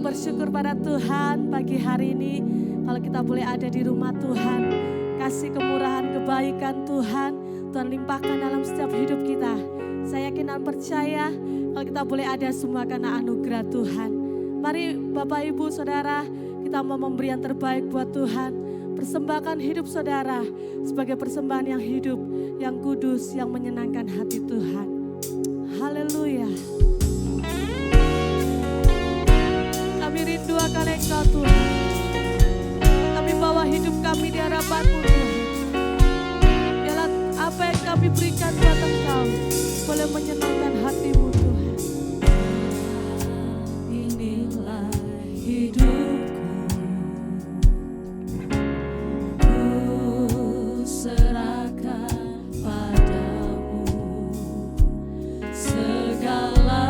bersyukur pada Tuhan pagi hari ini kalau kita boleh ada di rumah Tuhan. Kasih kemurahan, kebaikan Tuhan, Tuhan limpahkan dalam setiap hidup kita. Saya yakin dan percaya kalau kita boleh ada semua karena anugerah Tuhan. Mari Bapak Ibu Saudara, kita mau memberi yang terbaik buat Tuhan. Persembahkan hidup saudara sebagai persembahan yang hidup, yang kudus, yang menyenangkan hati Tuhan. Haleluya. Kami rindu akan Engkau Tuhan. Kami bawa hidup kami di hadapan-Mu Tuhan. Biarlah apa yang kami beri yang menyenangkan hatimu Tuhan. Inilah hidupku, ku serahkan padamu segala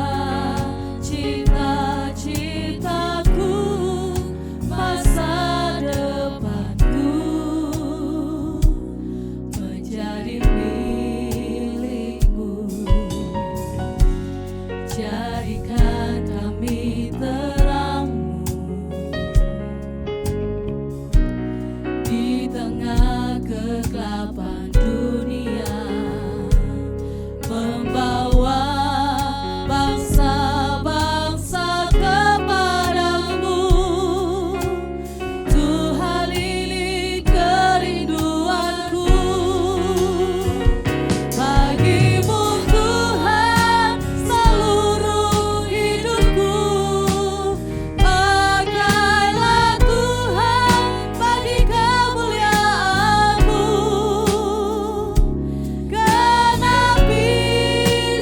cita-citaku, masa depanku menjadi milikmu. Jadikan kami terangmu di tengah kegelapan dunia, membawa bangsa-bangsa kepadamu. Tuhan, ini kerinduanku, bagimu Tuhan seluruh hidupku. Pakailah Tuhan bagi kemuliaan-Mu, genapi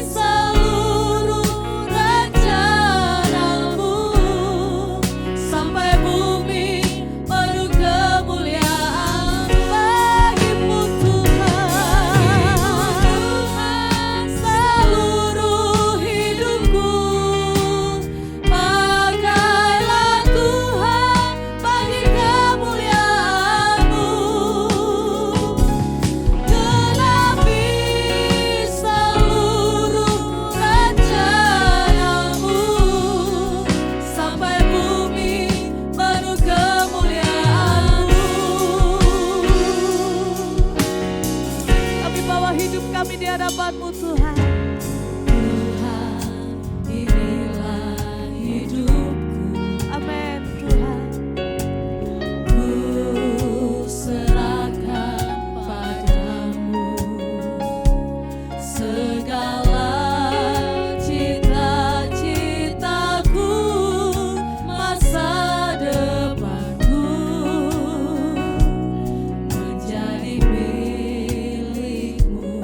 seluruh rencana-Mu, sampai bumi penuh kemuliaan. Bagimu Tuhan seluruh hidupku, pakailah Tuhan bagi kemuliaan-Mu, genapi seluruh rencana-Mu, sampai bumi penuh kemuliaan-Mu. Kami bawa hidup kami di hadapan-Mu Tuhan. Tuhan, inilah hidupku, Amin Tuhan. ku serahkan padamu segala cita-citaku, masa depanku menjadi milikmu.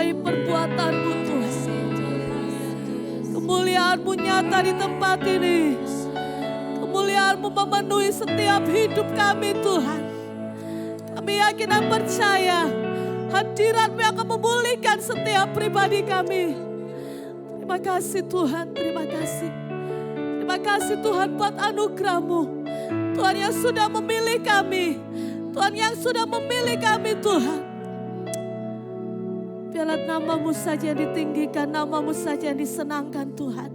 ajaib perbuatan-Mu Tuhan. Kemuliaan-Mu nyata di tempat ini. Kemuliaan-Mu memenuhi setiap hidup kami Tuhan. Kami yakin dan percaya hadirat-Mu akan memulihkan setiap pribadi kami. Terima kasih Tuhan, terima kasih. Terima kasih Tuhan buat anugerah-Mu. Tuhan yang sudah memilih kami. Tuhan yang sudah memilih kami Tuhan. Biarlah nama-Mu saja yang ditinggikan, nama-Mu saja yang disenangkan Tuhan.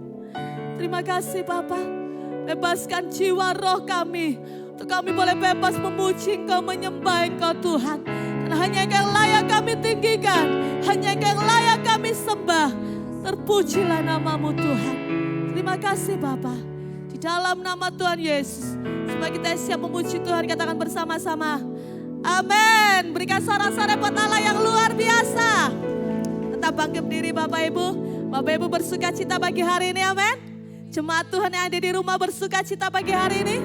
Terima kasih Bapa. Bebaskan jiwa roh kami. Untuk kami boleh bebas memuji Engkau, menyembah Engkau Tuhan. Karena hanya Engkau yang layak kami tinggikan. Hanya Engkau yang layak kami sembah. Terpujilah nama-Mu Tuhan. Terima kasih Bapa. Di dalam nama Tuhan Yesus. Supaya kita siap memuji Tuhan, katakan bersama-sama. Amin. Berikan sorak-sorai buat Allah yang luar biasa. Tetap bangkit berdiri Bapak Ibu. Bapak Ibu bersuka cita pagi hari ini, amin. Jemaat Tuhan yang ada di rumah bersuka cita pagi hari ini.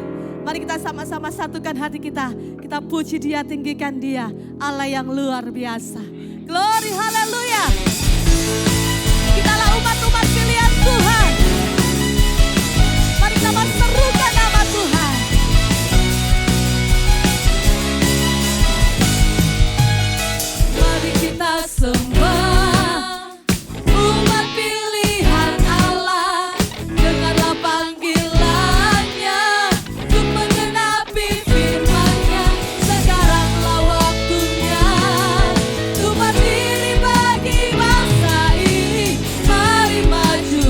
Mari kita sama-sama satukan hati kita. Kita puji Dia, tinggikan Dia. Allah yang luar biasa. Glory, haleluya. Kitalah umat-umat pilihan Tuhan. Mari kita serukan nama Tuhan. Mari kita sembah umat pilihan Allah. Dengarlah panggilannya untuk menggenapi firman-Nya. Sekaranglah waktunya untuk berdiri bagi bangsa ini. Mari maju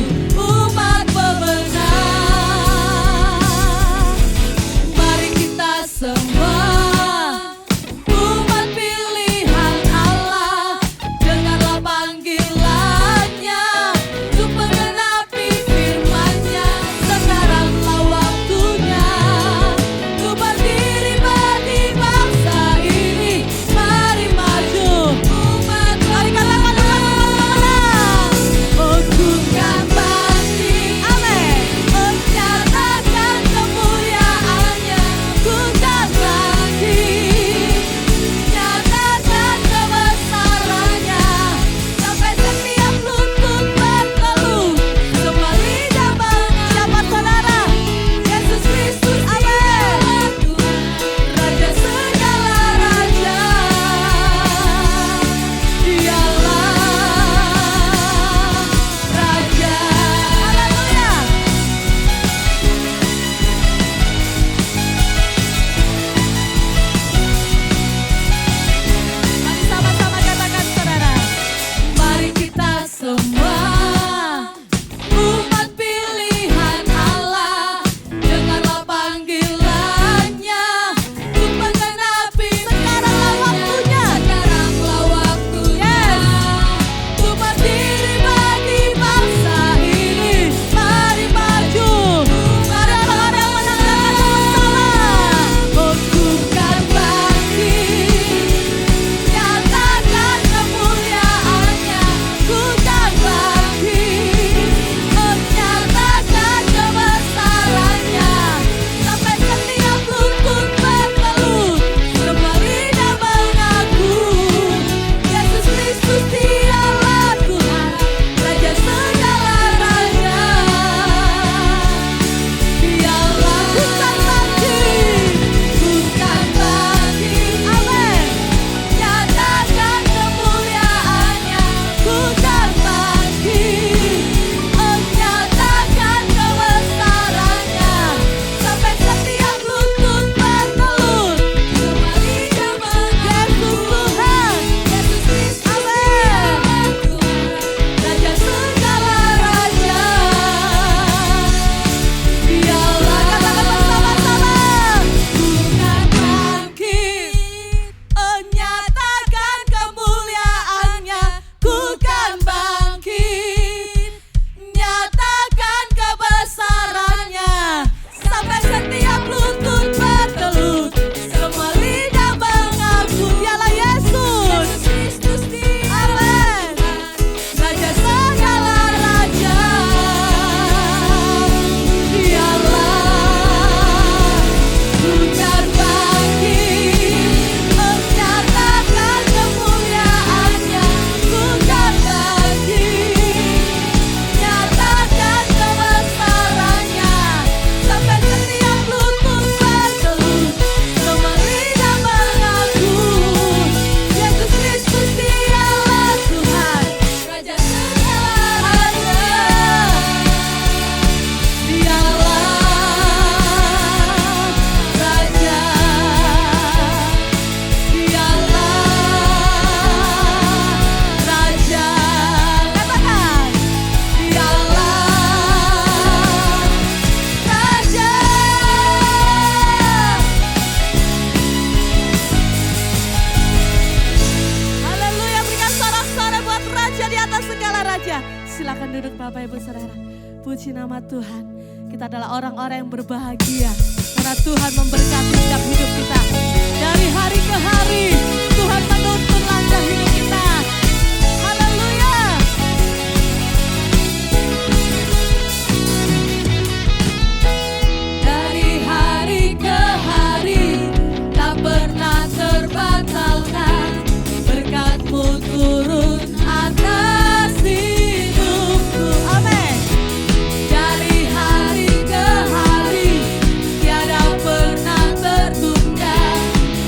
silakan duduk Bapak Ibu Saudara. Puji nama Tuhan. Kita adalah orang-orang yang berbahagia karena Tuhan memberkati setiap hidup kita. Dari hari ke hari Tuhan menuntun langkah hidup kita. Haleluya. Dari hari ke hari tak pernah terbatalkan, berkat-Mu turun atas hidupku. Amin. Dari hari ke hari tiada pernah tertunda,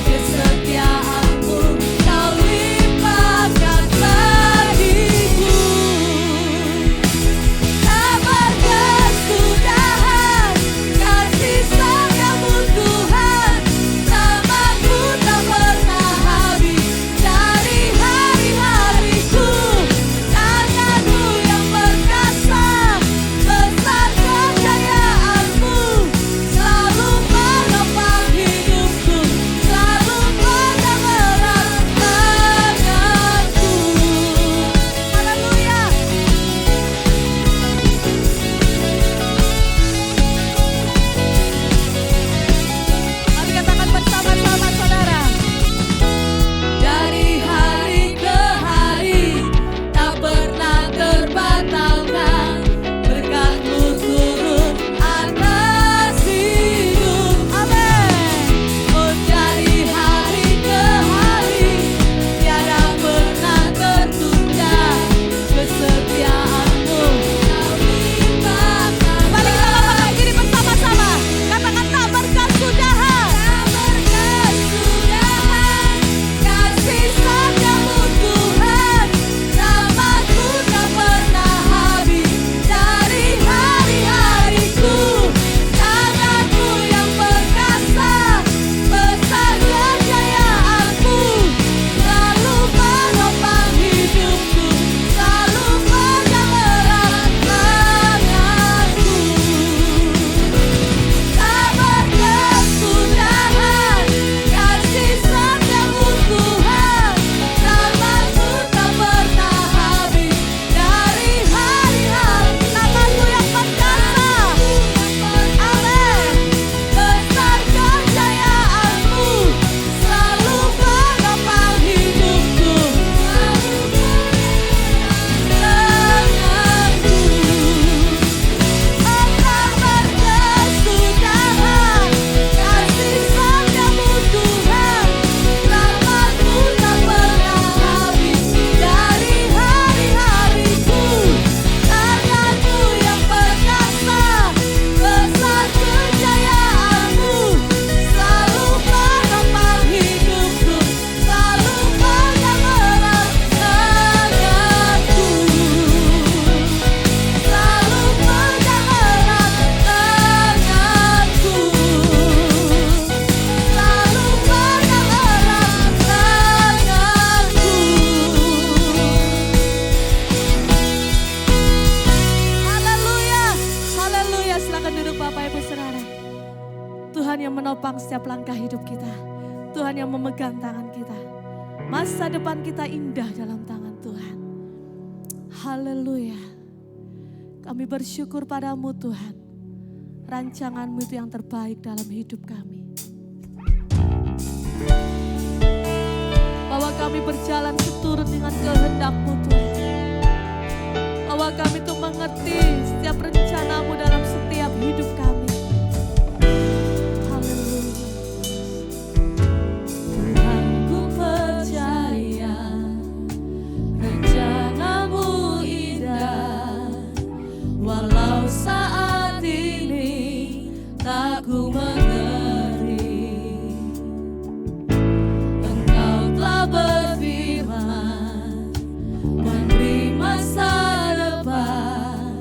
kesetiaan-Mu Kau limpahkan bagiku. Tak berkesudahan kasih sayang-Mu Tuhan, rahmat-Mu tak pernah habis. Dari hari-hariku tangan-Mu yang perkasa, besar kejayaan-Mu selalu menopang hidupku, selalu pegang erat tanganku. Haleluya. Mari katakan bersama-sama Saudara. Dari hari ke hari tak pernah terbatalkan, berkat-Mu turun atas hidup. Amin. Oh, dari hari ke hari tiada pernah tertunda, kesetiaan-Mu Kau limpahkan. Mari kita lambaikan diri bersama-sama. Katakan tak berkesudahan. Tak berkesudahan kasih sayang-Mu Tuhan, rahmat-Mu tak pernah habis. Dari hari-hariku tangan-Mu yang perkasa, besar kejayaan-Mu selalu menopang hidupku, selalu pegang erat tanganku. Tak berkesudahan kasih sayang-Mu Tuhan, rahmat-Mu tak pernah habis. Dari hari-hari Tangan-Mu yang perkasa. Amin. Besar kejayaan-Mu selalu menopang hidupku, tanganku. Tak berkesudahan kasih sayang-Mu Tuhan, rahmat-Mu tak pernah habis. Dari hari-hariku tangan-Mu yang perkasa, besar kejayaan-Mu selalu menopang hidupku, selalu pegang erat tanganku, selalu pegang erat tanganku, selalu pegang erat tanganku. Haleluya. Haleluya. Silakan duduk Bapak Ibu Saudara. Tuhan yang menopang setiap langkah hidup kita. Tuhan yang memegang tangan kita. Masa depan kita indah dalam tangan Tuhan. Haleluya. Kami bersyukur padamu Tuhan. Rancangan-Mu itu yang terbaik dalam hidup kami. Bahwa kami berjalan seturut dengan kehendak-Mu Tuhan. Bahwa kami tuh mengerti setiap rencana-Mu dalam setiap hidup kami. Haleluya. Tuhan, ku percaya rencana-Mu indah, walau saat ini tak ku mengerti. Engkau telah berfirman, memberi masa depan,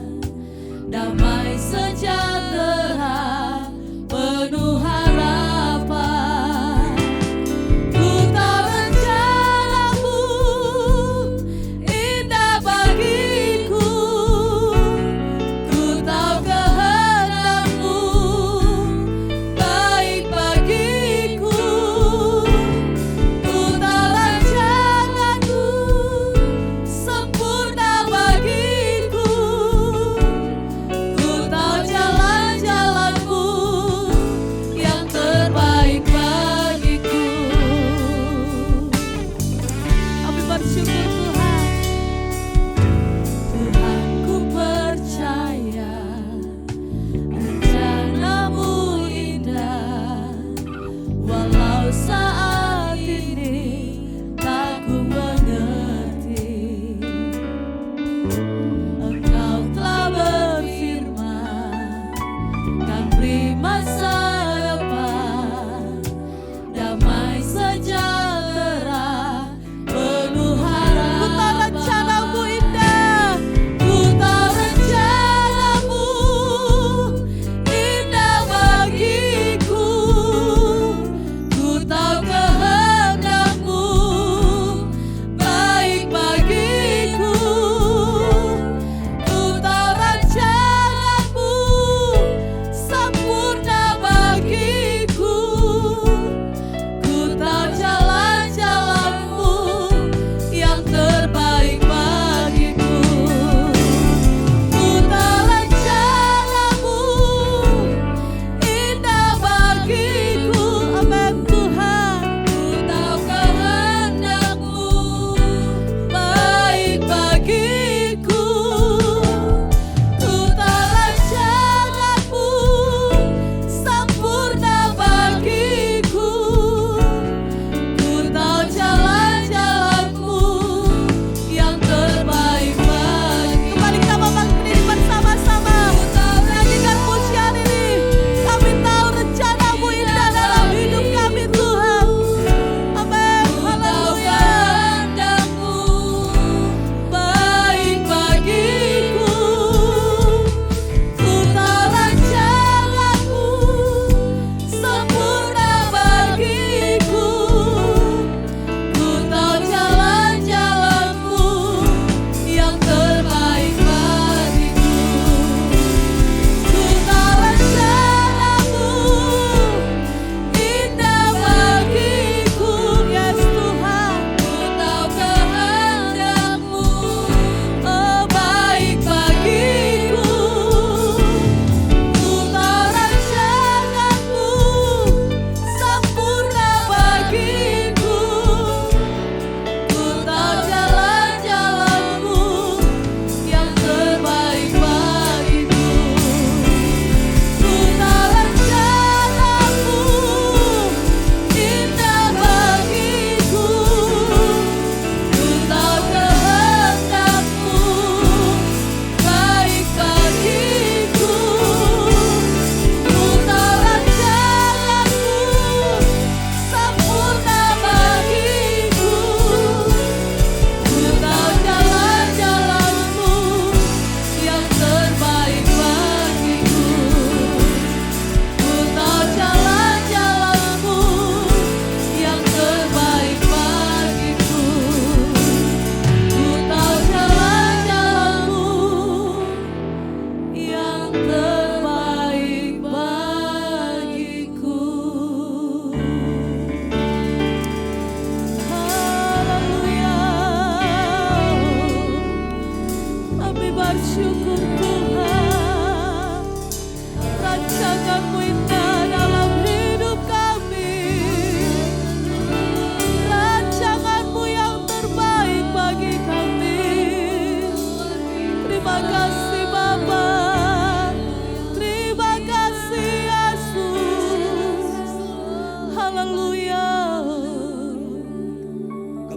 damai sejahtera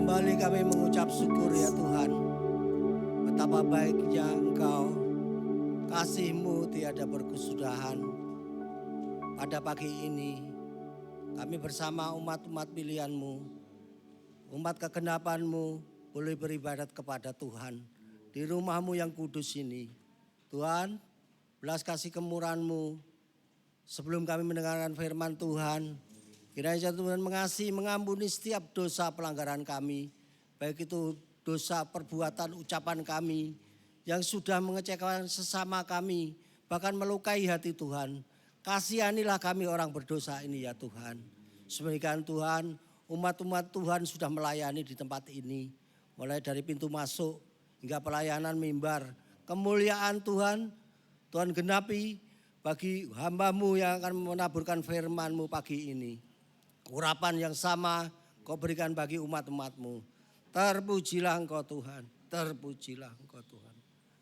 Kembali kami mengucap syukur ya Tuhan. Betapa baiknya Engkau, kasih-Mu tiada berkesudahan. Pada pagi ini kami bersama umat-umat pilihan-Mu, umat kegenapan-Mu boleh beribadat kepada Tuhan di rumah-Mu yang kudus ini. Tuhan, belas kasih kemurahan-Mu sebelum kami mendengarkan firman Tuhan. Kiranya Tuhan mengasihi, mengampuni setiap dosa pelanggaran kami, baik itu dosa perbuatan ucapan kami yang sudah mengecewakan sesama kami, bahkan melukai hati Tuhan. Kasihanilah kami orang berdosa ini ya Tuhan. Semoga Tuhan, umat-umat Tuhan sudah melayani di tempat ini, mulai dari pintu masuk hingga pelayanan mimbar. Kemuliaan Tuhan, Tuhan genapi bagi hamba-Mu yang akan menaburkan firman-Mu pagi ini. Urapan yang sama Kau berikan bagi umat-umat-Mu. Terpujilah Engkau Tuhan, terpujilah Engkau Tuhan.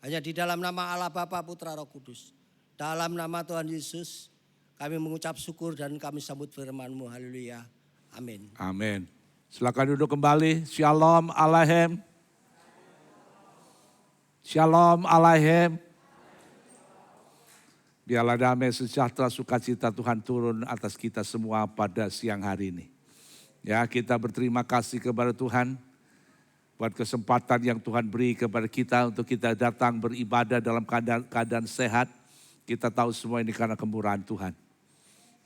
Hanya di dalam nama Allah Bapa, Putra, Roh Kudus. Dalam nama Tuhan Yesus kami mengucap syukur dan kami sambut firman-Mu. Haleluya. Amin. Amin. Silakan duduk kembali. Shalom Aleichem. Shalom Aleichem. Biarlah damai sejahtera sukacita Tuhan turun atas kita semua pada siang hari ini. Ya, kita berterima kasih kepada Tuhan buat kesempatan yang Tuhan beri kepada kita untuk kita datang beribadah dalam keadaan sehat. Kita tahu semua ini karena kemurahan Tuhan.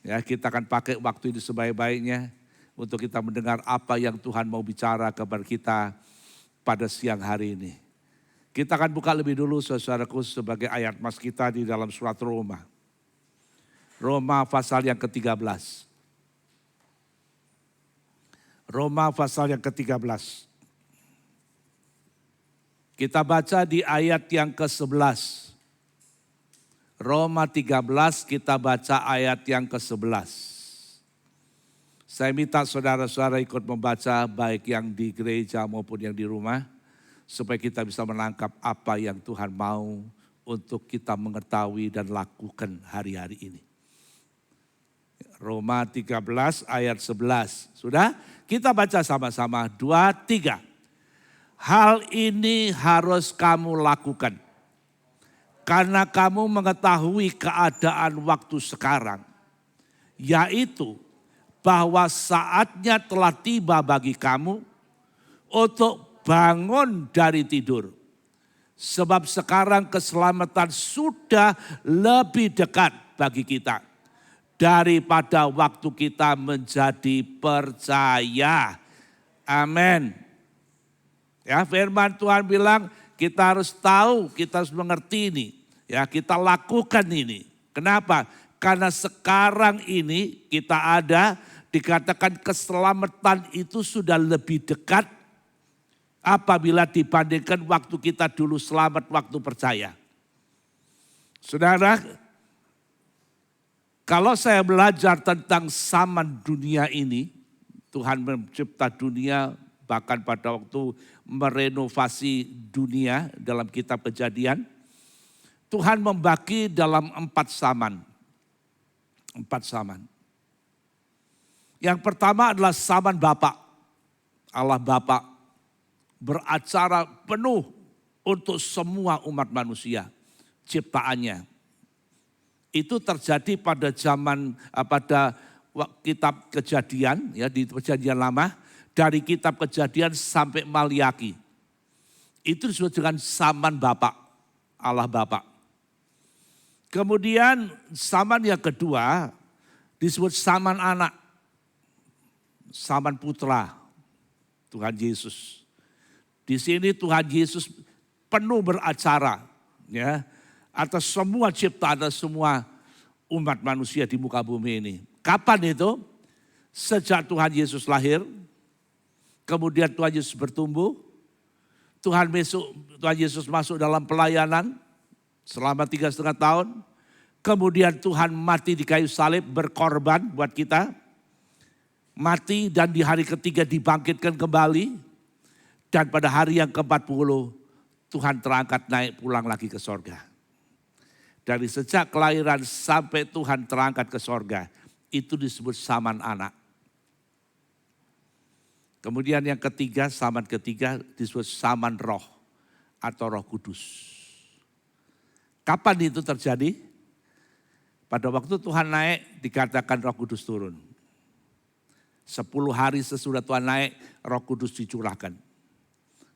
Ya, kita akan pakai waktu ini sebaik-baiknya untuk kita mendengar apa yang Tuhan mau bicara kepada kita pada siang hari ini. Kita akan buka lebih dulu saudaraku sebagai ayat mas kita di dalam surat Roma. Roma pasal yang ke-13. Roma pasal yang ke-13. Kita baca di ayat yang ke-11. Roma 13 kita baca ayat yang ke-11. Saya minta saudara-saudara ikut membaca baik yang di gereja maupun yang di rumah. Supaya kita bisa menangkap apa yang Tuhan mau untuk kita mengetahui dan lakukan hari-hari ini. Roma 13 ayat 11. Sudah? Kita baca sama-sama. 2, 3. Hal ini harus kamu lakukan. Karena kamu mengetahui keadaan waktu sekarang. Yaitu bahwa saatnya telah tiba bagi kamu untuk bangun dari tidur. Sebab sekarang keselamatan sudah lebih dekat bagi kita daripada waktu kita menjadi percaya. Amin. Ya, firman Tuhan bilang kita harus tahu, kita harus mengerti ini. Ya, kita lakukan ini. Kenapa? Karena sekarang ini kita ada, dikatakan keselamatan itu sudah lebih dekat apabila dibandingkan waktu kita dulu selamat, waktu percaya. Saudara, kalau saya belajar tentang zaman dunia ini, Tuhan mencipta dunia bahkan pada waktu merenovasi dunia dalam kitab Kejadian, Tuhan membagi dalam 4 zaman. 4 zaman. Yang pertama adalah zaman Bapa, Allah Bapa. Beracara penuh untuk semua umat manusia, ciptaannya. Itu terjadi pada zaman, pada kitab Kejadian, ya di Perjanjian Lama, dari kitab Kejadian sampai Maliaki. Itu disebut dengan zaman Bapa, Allah Bapa. Kemudian zaman yang kedua disebut zaman anak, zaman putra, Tuhan Yesus. Di sini Tuhan Yesus penuh beracara ya atas semua ciptaan, atas semua umat manusia di muka bumi ini. Kapan itu? Sejak Tuhan Yesus lahir, kemudian Tuhan Yesus bertumbuh, Tuhan Yesus masuk dalam pelayanan selama 3,5 tahun. Kemudian Tuhan mati di kayu salib, berkorban buat kita. Mati dan di hari ketiga dibangkitkan kembali. Dan pada hari yang ke-40 Tuhan terangkat naik pulang lagi ke sorga. Dari sejak kelahiran sampai Tuhan terangkat ke sorga, itu disebut zaman anak. Kemudian yang ketiga, saman ketiga disebut saman roh atau Roh Kudus. Kapan itu terjadi? Pada waktu Tuhan naik dikatakan Roh Kudus turun. 10 hari sesudah Tuhan naik, Roh Kudus dicurahkan.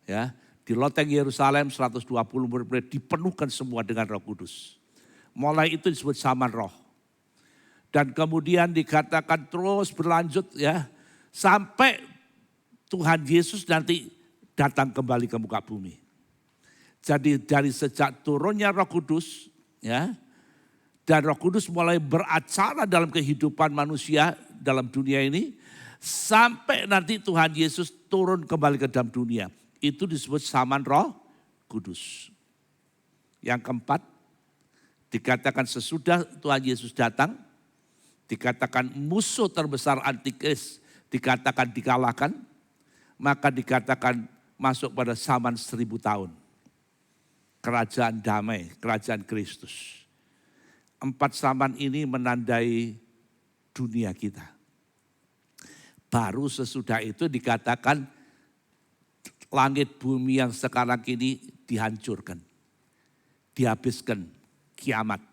Ya, di loteng Yerusalem 120 murid-murid dipenuhkan semua dengan Roh Kudus. Mulai itu disebut saman roh. Dan kemudian dikatakan terus berlanjut ya, sampai Tuhan Yesus nanti datang kembali ke muka bumi. Jadi dari sejak turunnya Roh Kudus, ya, dan Roh Kudus mulai beracara dalam kehidupan manusia dalam dunia ini, sampai nanti Tuhan Yesus turun kembali ke dalam dunia. Itu disebut saman Roh Kudus. Yang keempat, dikatakan sesudah Tuhan Yesus datang, dikatakan musuh terbesar Antikris, dikatakan dikalahkan, maka dikatakan masuk pada zaman 1000 tahun. Kerajaan damai, kerajaan Kristus. 4 zaman ini menandai dunia kita. Baru sesudah itu dikatakan langit bumi yang sekarang ini dihancurkan. Dihabiskan, kiamat.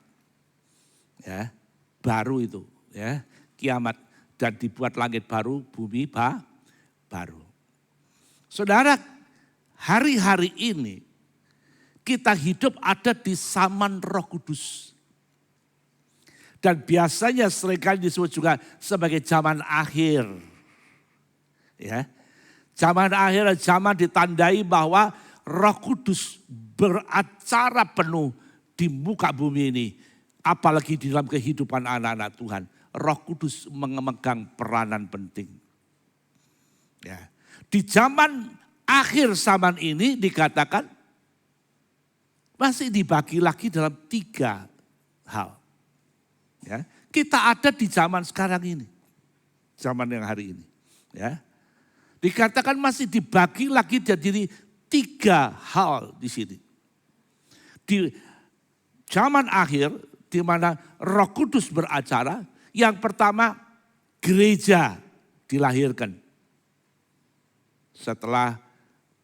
Ya, baru itu, ya, kiamat. Dan dibuat langit baru, bumi baru. Saudara, hari-hari ini kita hidup ada di zaman Roh Kudus. Dan biasanya seringkali disebut juga sebagai zaman akhir. Ya. Zaman akhir, zaman ditandai bahwa Roh Kudus beracara penuh di muka bumi ini. Apalagi di dalam kehidupan anak-anak Tuhan. Roh Kudus memegang peranan penting. Ya. Di zaman akhir zaman ini dikatakan masih dibagi lagi dalam 3 hal. Ya, kita ada di zaman sekarang ini. Zaman yang hari ini. Ya. Dikatakan masih dibagi lagi jadi 3 hal di sini. Di zaman akhir di mana Roh Kudus beracara, yang pertama gereja dilahirkan. Setelah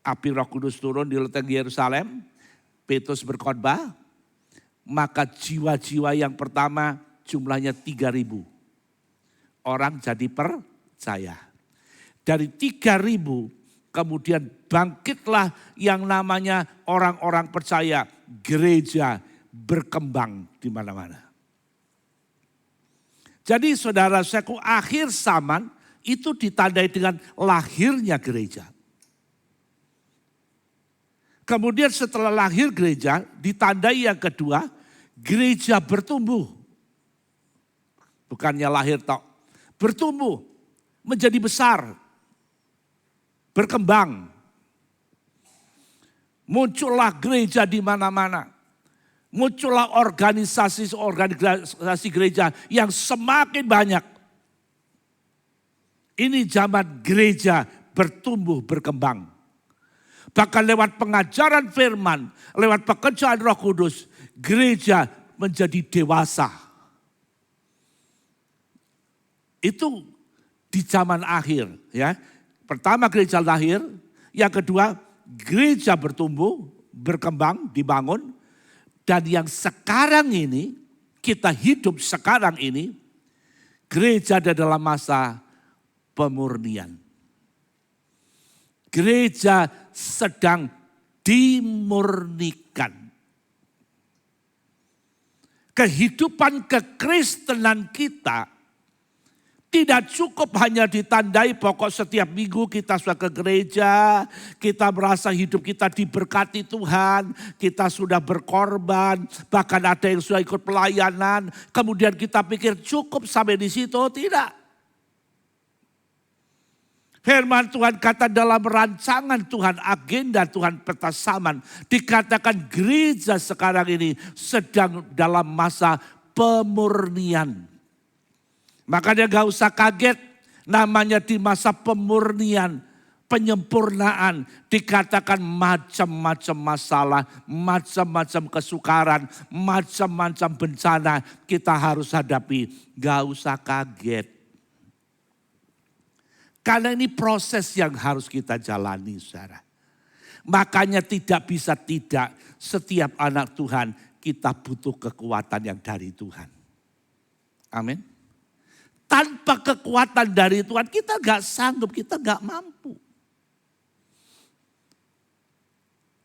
api Roh Kudus turun di loteng Yerusalem, Petrus berkhotbah, maka jiwa-jiwa yang pertama jumlahnya 3.000. Orang jadi percaya. Dari 3.000 kemudian bangkitlah yang namanya orang-orang percaya. Gereja berkembang di mana-mana. Jadi saudara-saudaraku, akhir zaman itu ditandai dengan lahirnya gereja. Kemudian setelah lahir gereja, ditandai yang kedua, gereja bertumbuh. Bukannya lahir tok, bertumbuh, menjadi besar, berkembang. Muncullah gereja di mana-mana. Muncullah organisasi gereja yang semakin banyak. Ini zaman gereja bertumbuh, berkembang. Bahkan lewat pengajaran firman, lewat pekerjaan Roh Kudus, gereja menjadi dewasa. Itu di zaman akhir, ya. Pertama gereja lahir, yang kedua gereja bertumbuh, berkembang, dibangun. Dan yang sekarang ini, kita hidup sekarang ini, gereja ada dalam masa pemurnian. Gereja sedang dimurnikan. Kehidupan kekristenan kita tidak cukup hanya ditandai pokok setiap minggu kita sudah ke gereja, kita merasa hidup kita diberkati Tuhan, kita sudah berkorban, bahkan ada yang sudah ikut pelayanan, kemudian kita pikir cukup sampai di situ, tidak. Firman Tuhan kata dalam rancangan Tuhan, agenda Tuhan peta zaman, dikatakan gereja sekarang ini sedang dalam masa pemurnian. Makanya gak usah kaget, namanya di masa pemurnian, penyempurnaan. Dikatakan macam-macam masalah, macam-macam kesukaran, macam-macam bencana kita harus hadapi. Gak usah kaget. Karena ini proses yang harus kita jalani, saudara. Makanya tidak bisa tidak, setiap anak Tuhan kita butuh kekuatan yang dari Tuhan. Amin. Tanpa kekuatan dari Tuhan kita gak sanggup, kita gak mampu.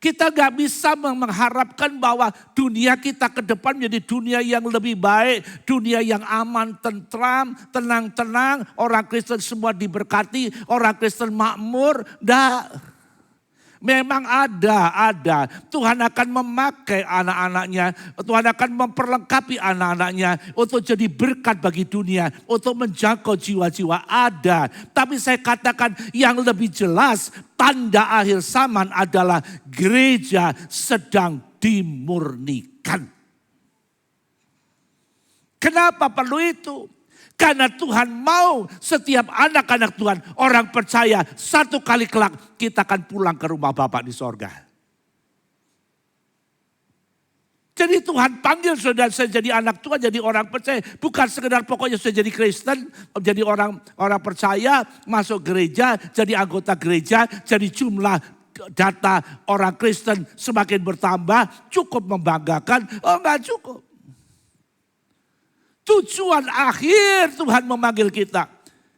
Kita gak bisa mengharapkan bahwa dunia kita ke depan menjadi dunia yang lebih baik. Dunia yang aman, tentram, tenang-tenang. Orang Kristen semua diberkati, orang Kristen makmur. Enggak. Memang ada. Tuhan akan memakai anak-anaknya. Tuhan akan memperlengkapi anak-anaknya untuk jadi berkat bagi dunia. Untuk menjangkau jiwa-jiwa ada. Tapi saya katakan yang lebih jelas, tanda akhir zaman adalah gereja sedang dimurnikan. Kenapa perlu itu? Karena Tuhan mau setiap anak-anak Tuhan, orang percaya, satu kali kelak kita akan pulang ke rumah Bapa di sorga. Jadi Tuhan panggil saudara saya jadi anak Tuhan, jadi orang percaya. Bukan sekedar pokoknya saya jadi Kristen, jadi orang percaya, masuk gereja, jadi anggota gereja, jadi jumlah data orang Kristen semakin bertambah, cukup membanggakan. Oh enggak cukup. Tujuan akhir Tuhan memanggil kita.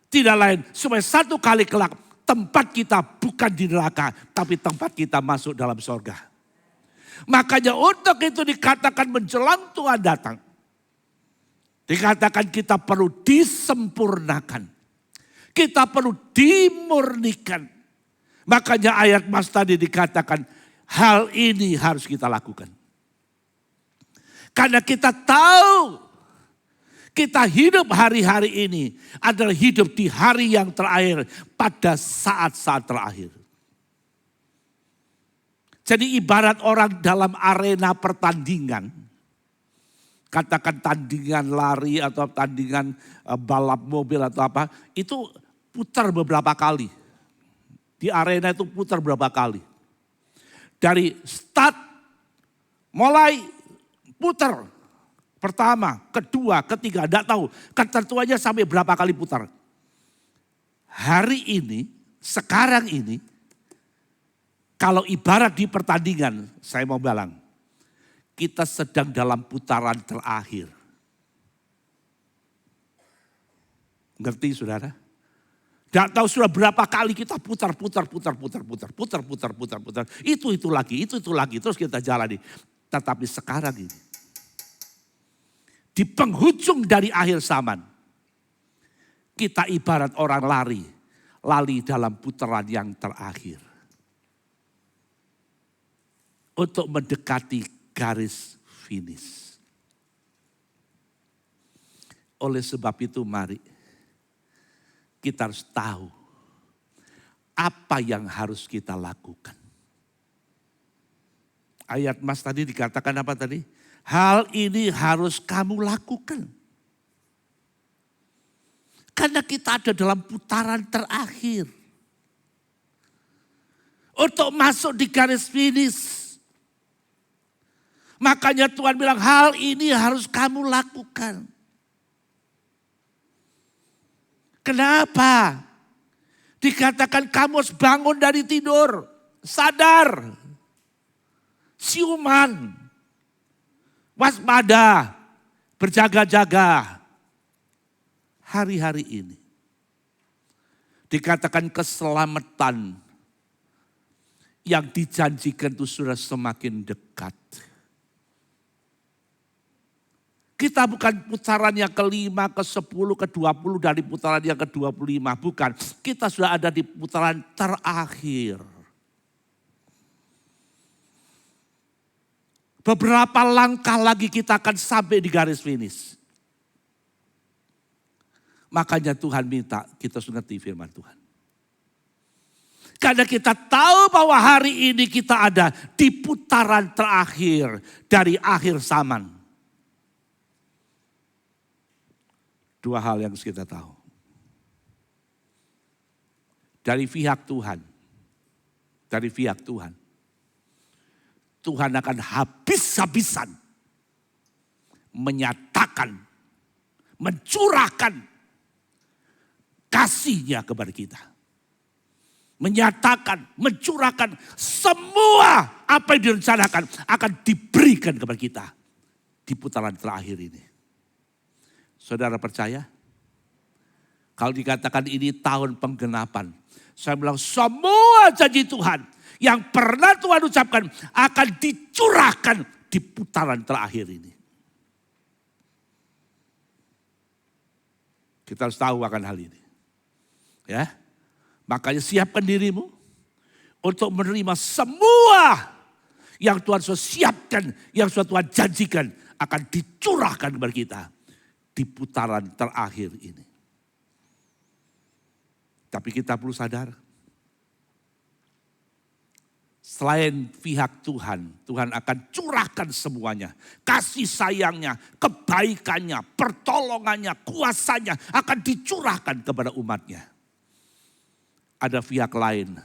Tidak lain supaya satu kali kelak tempat kita bukan di neraka. Tapi tempat kita masuk dalam sorga. Makanya untuk itu dikatakan menjelang Tuhan datang. Dikatakan kita perlu disempurnakan. Kita perlu dimurnikan. Makanya ayat Mas tadi dikatakan hal ini harus kita lakukan. Karena kita tahu kita hidup hari-hari ini adalah hidup di hari yang terakhir pada saat-saat terakhir. Jadi ibarat orang dalam arena pertandingan. Katakan tandingan lari atau tandingan balap mobil atau apa. Itu putar beberapa kali. Di arena itu putar beberapa kali. Dari start mulai putar. Pertama, kedua, ketiga, tidak tahu. Ketentuannya sampai berapa kali putar. Hari ini, sekarang ini, kalau ibarat di pertandingan, saya mau bilang, kita sedang dalam putaran terakhir. Ngerti saudara? Tidak tahu sudah berapa kali kita putar. Itu lagi, terus kita jalani. Tetapi sekarang ini, di penghujung dari akhir zaman, kita ibarat orang lari dalam putaran yang terakhir. Untuk mendekati garis finish. Oleh sebab itu mari kita harus tahu apa yang harus kita lakukan. Ayat Mas tadi dikatakan apa tadi? Hal ini harus kamu lakukan. Karena kita ada dalam putaran terakhir. Untuk masuk di garis finish. Makanya Tuhan bilang hal ini harus kamu lakukan. Kenapa? Dikatakan kamu harus bangun dari tidur. Sadar. Siuman. Waspada, berjaga-jaga. Hari-hari ini. Dikatakan keselamatan yang dijanjikan itu sudah semakin dekat. Kita bukan putaran yang kelima, ke-10, ke-20 dari putaran yang ke-25. Bukan, kita sudah ada di putaran terakhir. Beberapa langkah lagi kita akan sampai di garis finish. Makanya Tuhan minta kita harus ngerti firman Tuhan. Karena kita tahu bahwa hari ini kita ada di putaran terakhir dari akhir zaman. Dua hal yang harus kita tahu. Dari pihak Tuhan. Tuhan akan habis-habisan menyatakan, mencurahkan kasih-Nya kepada kita. menyatakan, mencurahkan semua apa yang direncanakan akan diberikan kepada kita di putaran terakhir ini. Saudara percaya? Kalau dikatakan ini tahun penggenapan, saya bilang semua janji Tuhan yang pernah Tuhan ucapkan akan dicurahkan di putaran terakhir ini. Kita harus tahu akan hal ini. Ya, makanya siapkan dirimu untuk menerima semua yang Tuhan sudah siapkan, yang sudah Tuhan janjikan akan dicurahkan kepada kita di putaran terakhir ini. Tapi kita perlu sadar, selain pihak Tuhan, Tuhan akan curahkan semuanya. Kasih sayangnya, kebaikannya, pertolongannya, kuasanya akan dicurahkan kepada umatnya. Ada pihak lain,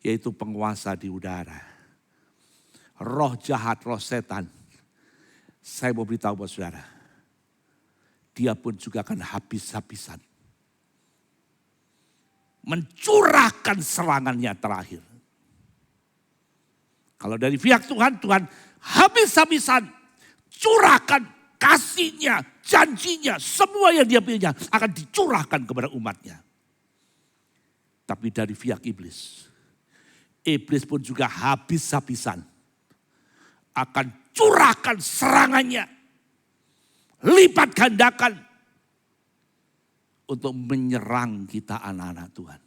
yaitu penguasa di udara. Roh jahat, roh setan. Saya mau beritahu buat saudara, dia pun juga akan habis-habisan. Mencurahkan serangannya terakhir. Kalau dari pihak Tuhan, Tuhan habis-habisan curahkan kasihnya, janjinya, semua yang dia punya akan dicurahkan kepada umatnya. Tapi dari pihak iblis, iblis pun juga habis-habisan akan curahkan serangannya, lipat gandakan untuk menyerang kita anak-anak Tuhan.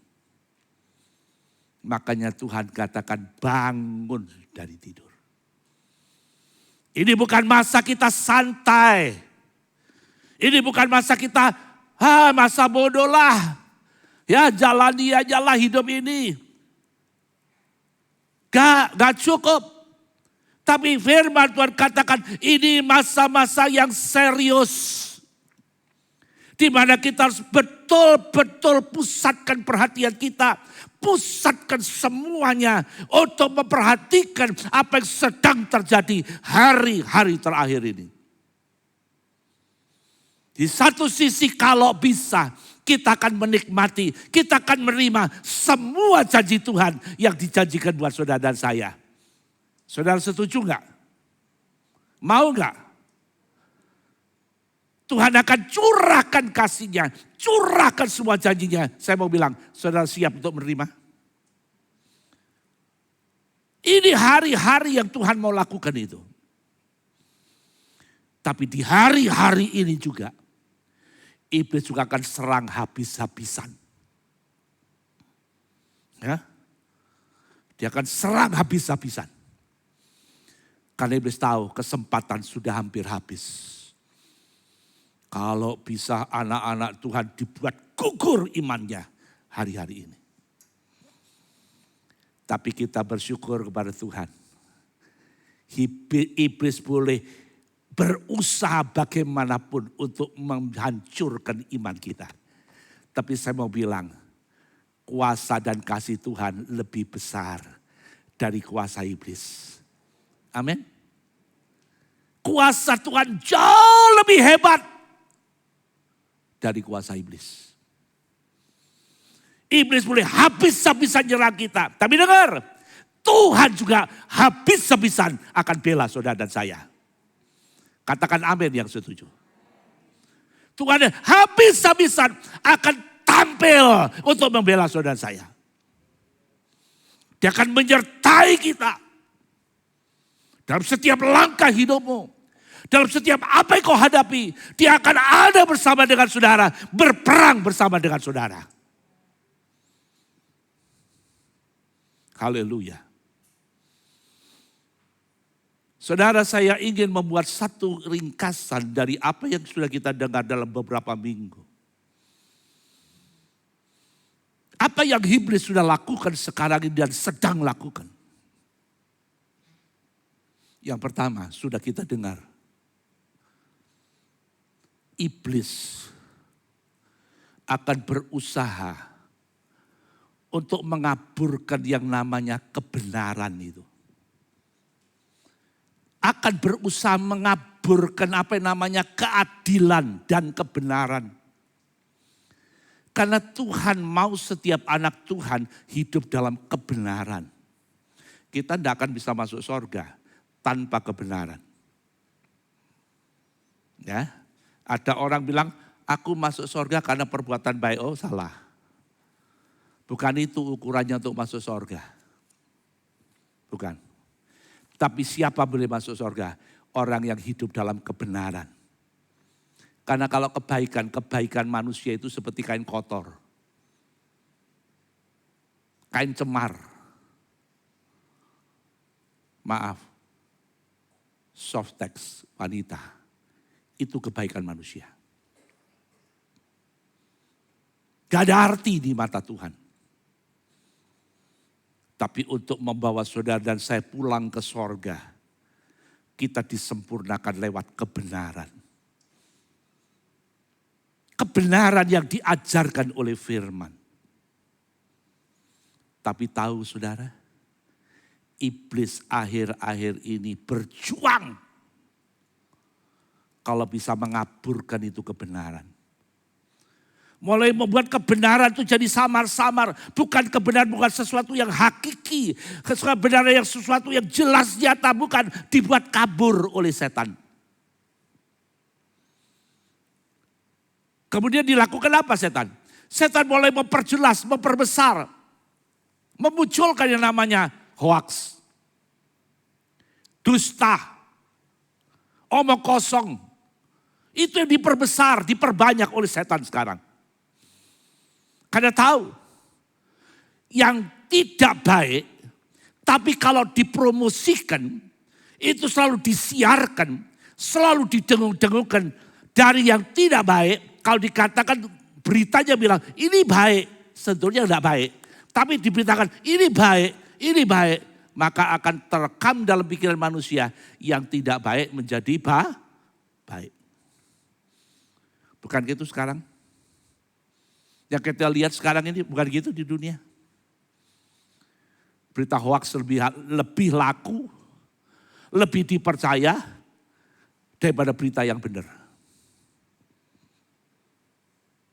Makanya Tuhan katakan bangun dari tidur. Ini bukan masa kita santai. Ini bukan masa kita, masa bodoh lah. Ya jalani aja lah hidup ini. Gak cukup. Tapi firman Tuhan katakan ini masa-masa yang serius. Di mana kita harus betul-betul pusatkan perhatian kita. Pusatkan semuanya untuk memperhatikan apa yang sedang terjadi hari-hari terakhir ini. Di satu sisi kalau bisa kita akan menikmati, kita akan menerima semua janji Tuhan yang dijanjikan buat saudara dan saya. Saudara setuju enggak? Mau enggak? Tuhan akan curahkan kasihnya, curahkan semua janjinya. Saya mau bilang, saudara siap untuk menerima? Ini hari-hari yang Tuhan mau lakukan itu. Tapi di hari-hari ini juga, iblis juga akan serang habis-habisan. Ya, dia akan serang habis-habisan. Karena iblis tahu kesempatan sudah hampir habis. Kalau bisa anak-anak Tuhan dibuat gugur imannya hari-hari ini. Tapi kita bersyukur kepada Tuhan. Iblis boleh berusaha bagaimanapun untuk menghancurkan iman kita. Tapi saya mau bilang, kuasa dan kasih Tuhan lebih besar dari kuasa iblis. Amin. Kuasa Tuhan jauh lebih hebat dari kuasa iblis. Iblis boleh habis-habisan nyerang kita. Tapi dengar, Tuhan juga habis-habisan akan bela saudara dan saya. Katakan amin yang setuju. Tuhan habis-habisan akan tampil untuk membela saudara dan saya. Dia akan menyertai kita. Dalam setiap langkah hidupmu. Dalam setiap apa yang kau hadapi. Dia akan ada bersama dengan saudara. Berperang bersama dengan saudara. Haleluya. Saudara, saya ingin membuat satu ringkasan dari apa yang sudah kita dengar dalam beberapa minggu. Apa yang iblis sudah lakukan sekarang ini dan sedang lakukan. Yang pertama sudah kita dengar. Iblis akan berusaha untuk mengaburkan yang namanya kebenaran itu. Akan berusaha mengaburkan apa yang namanya keadilan dan kebenaran. Karena Tuhan mau setiap anak Tuhan hidup dalam kebenaran. Kita tidak akan bisa masuk surga tanpa kebenaran. Ya, ada orang bilang, aku masuk surga karena perbuatan baik. Oh, salah. Bukan itu ukurannya untuk masuk surga. Bukan. Tapi siapa boleh masuk surga? Orang yang hidup dalam kebenaran. Karena kalau kebaikan manusia itu seperti kain kotor. Kain cemar. Maaf. Soft text wanita. Itu kebaikan manusia. Gak ada arti di mata Tuhan. Tapi untuk membawa saudara dan saya pulang ke sorga, kita disempurnakan lewat kebenaran. Kebenaran yang diajarkan oleh firman. Tapi tahu saudara, iblis akhir-akhir ini berjuang kalau bisa mengaburkan itu kebenaran. Mulai membuat kebenaran itu jadi samar-samar. Bukan kebenaran, bukan sesuatu yang hakiki. Kebenaran yang sesuatu yang jelas nyata, bukan dibuat kabur oleh setan. Kemudian dilakukan apa setan? Setan mulai memperjelas, memperbesar. Memunculkan yang namanya hoax. Dusta. Omong kosong. Itu yang diperbesar, diperbanyak oleh setan sekarang. Karena tahu yang tidak baik, tapi kalau dipromosikan, itu selalu disiarkan, selalu didengung-dengungkan dari yang tidak baik. Kalau dikatakan beritanya bilang ini baik, sebetulnya tidak baik. Tapi diberitakan ini baik, maka akan terekam dalam pikiran manusia yang tidak baik menjadi baik. Bukan gitu sekarang? Yang kita lihat sekarang ini bukan gitu di dunia. Berita hoax lebih laku, lebih dipercaya daripada berita yang benar.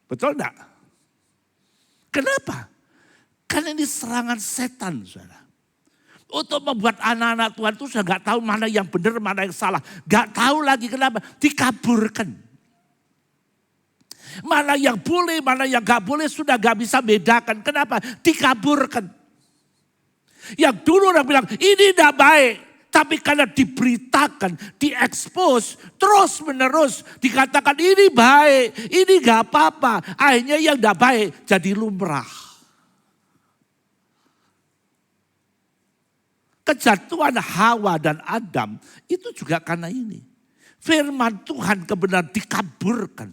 Betul enggak? Kenapa? Karena ini serangan setan, saudara. Untuk membuat anak-anak Tuhan itu sudah gak tahu mana yang benar, mana yang salah. Gak tahu lagi kenapa, dikaburkan. Mana yang boleh, mana yang gak boleh sudah gak bisa bedakan. Kenapa? Dikaburkan. Yang dulu orang bilang ini tidak baik. Tapi karena diberitakan, diekspos, terus menerus dikatakan ini baik, ini gak apa-apa. Akhirnya yang gak baik jadi lumrah. Kejatuhan Hawa dan Adam itu juga karena ini. Firman Tuhan kebenaran dikaburkan.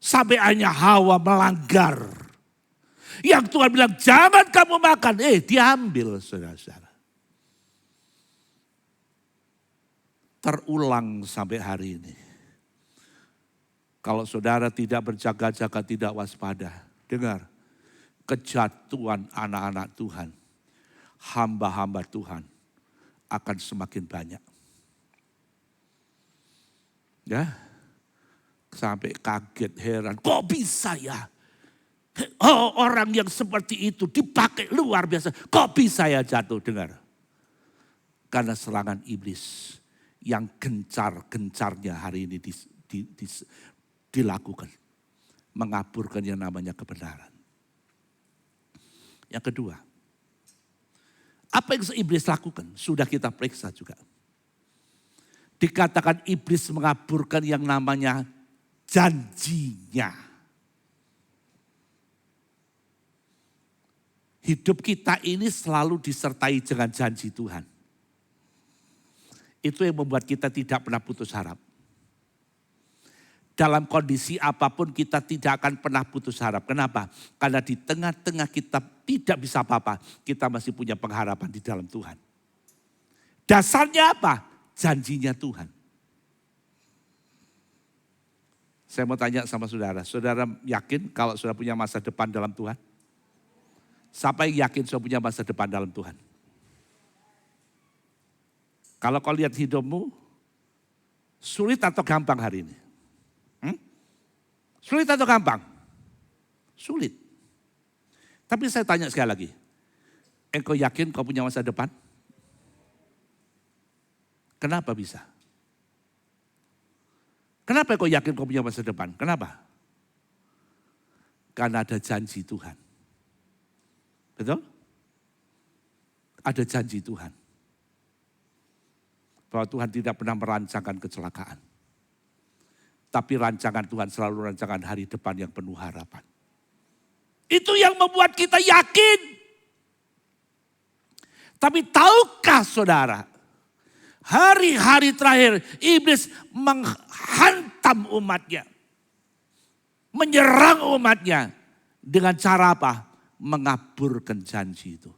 Sampai hanya Hawa melanggar. Yang Tuhan bilang jangan kamu makan. Diambil saudara-saudara. Terulang sampai hari ini. Kalau saudara tidak berjaga-jaga, tidak waspada. Dengar, kejatuhan anak-anak Tuhan, hamba-hamba Tuhan akan semakin banyak. Ya, sampai kaget, heran. Kok bisa ya? Oh, orang yang seperti itu dipakai luar biasa. Kok bisa ya jatuh? Dengar. Karena serangan iblis yang gencar-gencarnya hari ini dilakukan. Mengaburkan yang namanya kebenaran. Yang kedua, apa yang iblis lakukan? Sudah kita periksa juga. Dikatakan iblis mengaburkan yang namanya janjinya. Hidup kita ini selalu disertai dengan janji Tuhan. Itu yang membuat kita tidak pernah putus harap. Dalam kondisi apapun kita tidak akan pernah putus harap. Kenapa? Karena di tengah-tengah kita tidak bisa apa-apa. Kita masih punya pengharapan di dalam Tuhan. Dasarnya apa? Janjinya Tuhan. Saya mau tanya sama saudara. Saudara yakin kalau saudara punya masa depan dalam Tuhan? Siapa yang yakin saudara punya masa depan dalam Tuhan? Kalau kau lihat hidupmu, sulit atau gampang hari ini? Sulit atau gampang? Sulit. Tapi saya tanya sekali lagi. Engkau yakin kau punya masa depan? Kenapa bisa? Kenapa kau yakin kau punya masa depan? Kenapa? Karena ada janji Tuhan. Betul? Ada janji Tuhan. Bahwa Tuhan tidak pernah merancangkan kecelakaan. Tapi rancangan Tuhan selalu rancangan hari depan yang penuh harapan. Itu yang membuat kita yakin. Tapi tahukah saudara, hari-hari terakhir iblis menghantam umatnya. Menyerang umatnya dengan cara apa? Mengaburkan janji itu.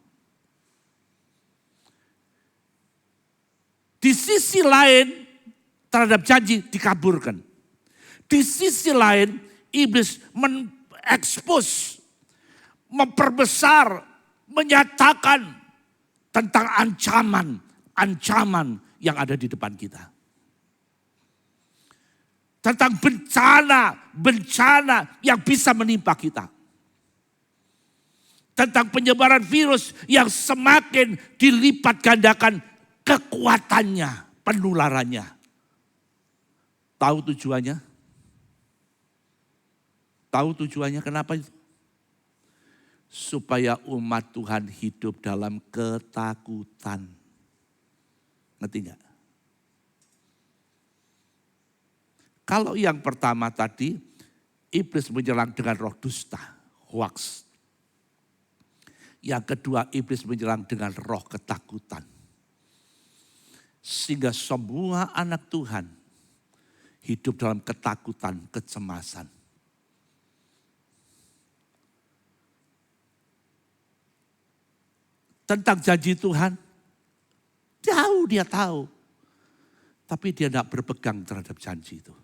Di sisi lain terhadap janji dikaburkan. Di sisi lain iblis mengekspos, memperbesar, menyatakan tentang ancaman yang ada di depan kita. Tentang bencana yang bisa menimpa kita. Tentang penyebaran virus yang semakin dilipat gandakan kekuatannya, penularannya. Tahu tujuannya? Tahu tujuannya kenapa itu? Supaya umat Tuhan hidup dalam ketakutan. Ngerti enggak? Kalau yang pertama tadi, iblis menyerang dengan roh dusta, hoax. Yang kedua, iblis menyerang dengan roh ketakutan. Sehingga semua anak Tuhan hidup dalam ketakutan, kecemasan. Tentang janji Tuhan, jauh dia tahu. Tapi dia tidak berpegang terhadap janji itu.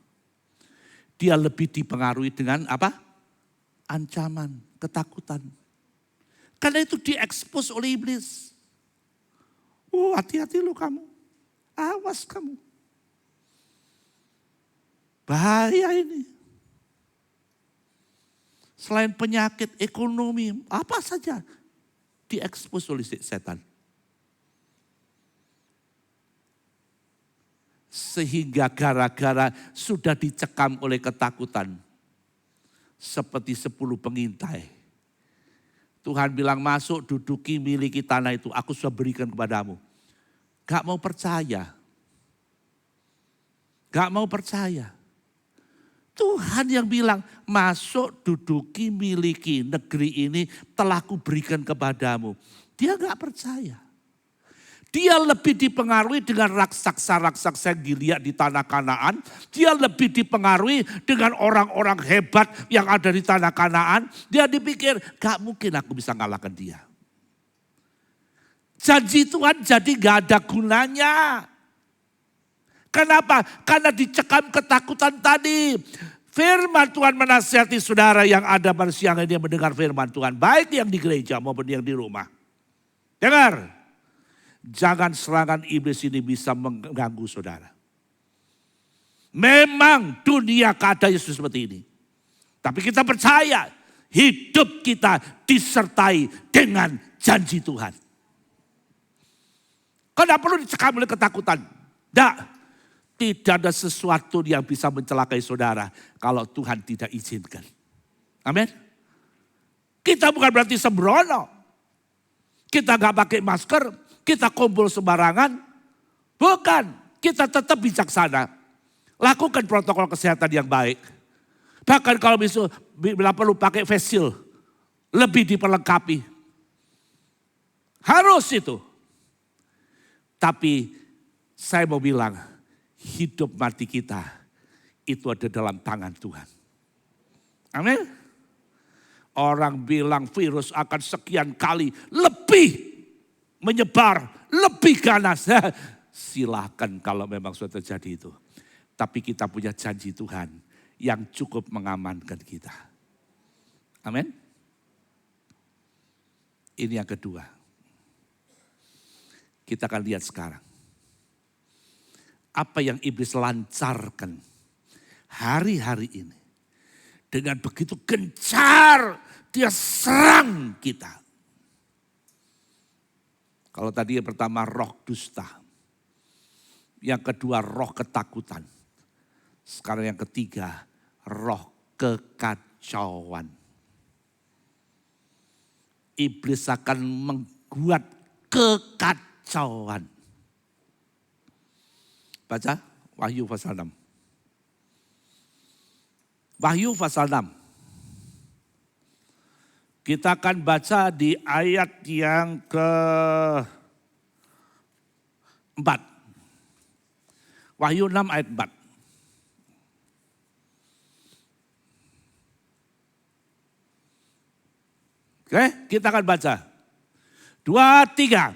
Dia lebih dipengaruhi dengan apa? Ancaman, ketakutan. Karena itu diekspos oleh iblis. Oh, hati-hati lu kamu. Awas kamu. Bahaya ini. Selain penyakit, ekonomi, apa saja diekspos oleh setan. Sehingga gara-gara sudah dicekam oleh ketakutan. Seperti 10 pengintai. Tuhan bilang masuk duduki miliki tanah itu. Aku sudah berikan kepadamu. Gak mau percaya. Gak mau percaya. Tuhan yang bilang masuk duduki miliki negeri ini telah kuberikan kepadamu. Dia gak percaya. Dia lebih dipengaruhi dengan raksasa-raksasa yang dilihat di tanah Kanaan. Dia lebih dipengaruhi dengan orang-orang hebat yang ada di tanah Kanaan. Dia dipikir gak mungkin aku bisa ngalahkan dia. Janji Tuhan jadi gak ada gunanya. Kenapa? Karena dicekam ketakutan tadi. Firman Tuhan menasihati saudara yang ada pada siang ini yang mendengar firman Tuhan. Baik yang di gereja maupun yang di rumah. Dengar. Jangan serangan iblis ini bisa mengganggu saudara. Memang dunia keadaannya seperti ini. Tapi kita percaya hidup kita disertai dengan janji Tuhan. Kau tidak perlu dicekam oleh ketakutan. Tidak ada sesuatu yang bisa mencelakai saudara kalau Tuhan tidak izinkan. Amin. Kita bukan berarti sembrono. Kita gak pakai masker. Kita kumpul sembarangan. Bukan. Kita tetap bijaksana. Lakukan protokol kesehatan yang baik. Bahkan kalau bila perlu pakai face shield. Lebih diperlengkapi. Harus itu. Tapi saya mau bilang. Hidup mati kita. Itu ada dalam tangan Tuhan. Amin. Orang bilang virus akan sekian kali lebih menyebar, lebih ganas. Silakan kalau memang sudah terjadi itu. Tapi kita punya janji Tuhan yang cukup mengamankan kita. Amin. Ini yang kedua. Kita akan lihat sekarang. Apa yang iblis lancarkan hari-hari ini. Dengan begitu gencar dia serang kita. Kalau tadi yang pertama roh dusta. Yang kedua roh ketakutan. Sekarang yang ketiga roh kekacauan. Iblis akan membuat kekacauan. Baca Wahyu pasal 6. Wahyu pasal 6. Kita akan baca di ayat yang ke-4. Wahyu 6 ayat 4. Oke, kita akan baca. 2, 3.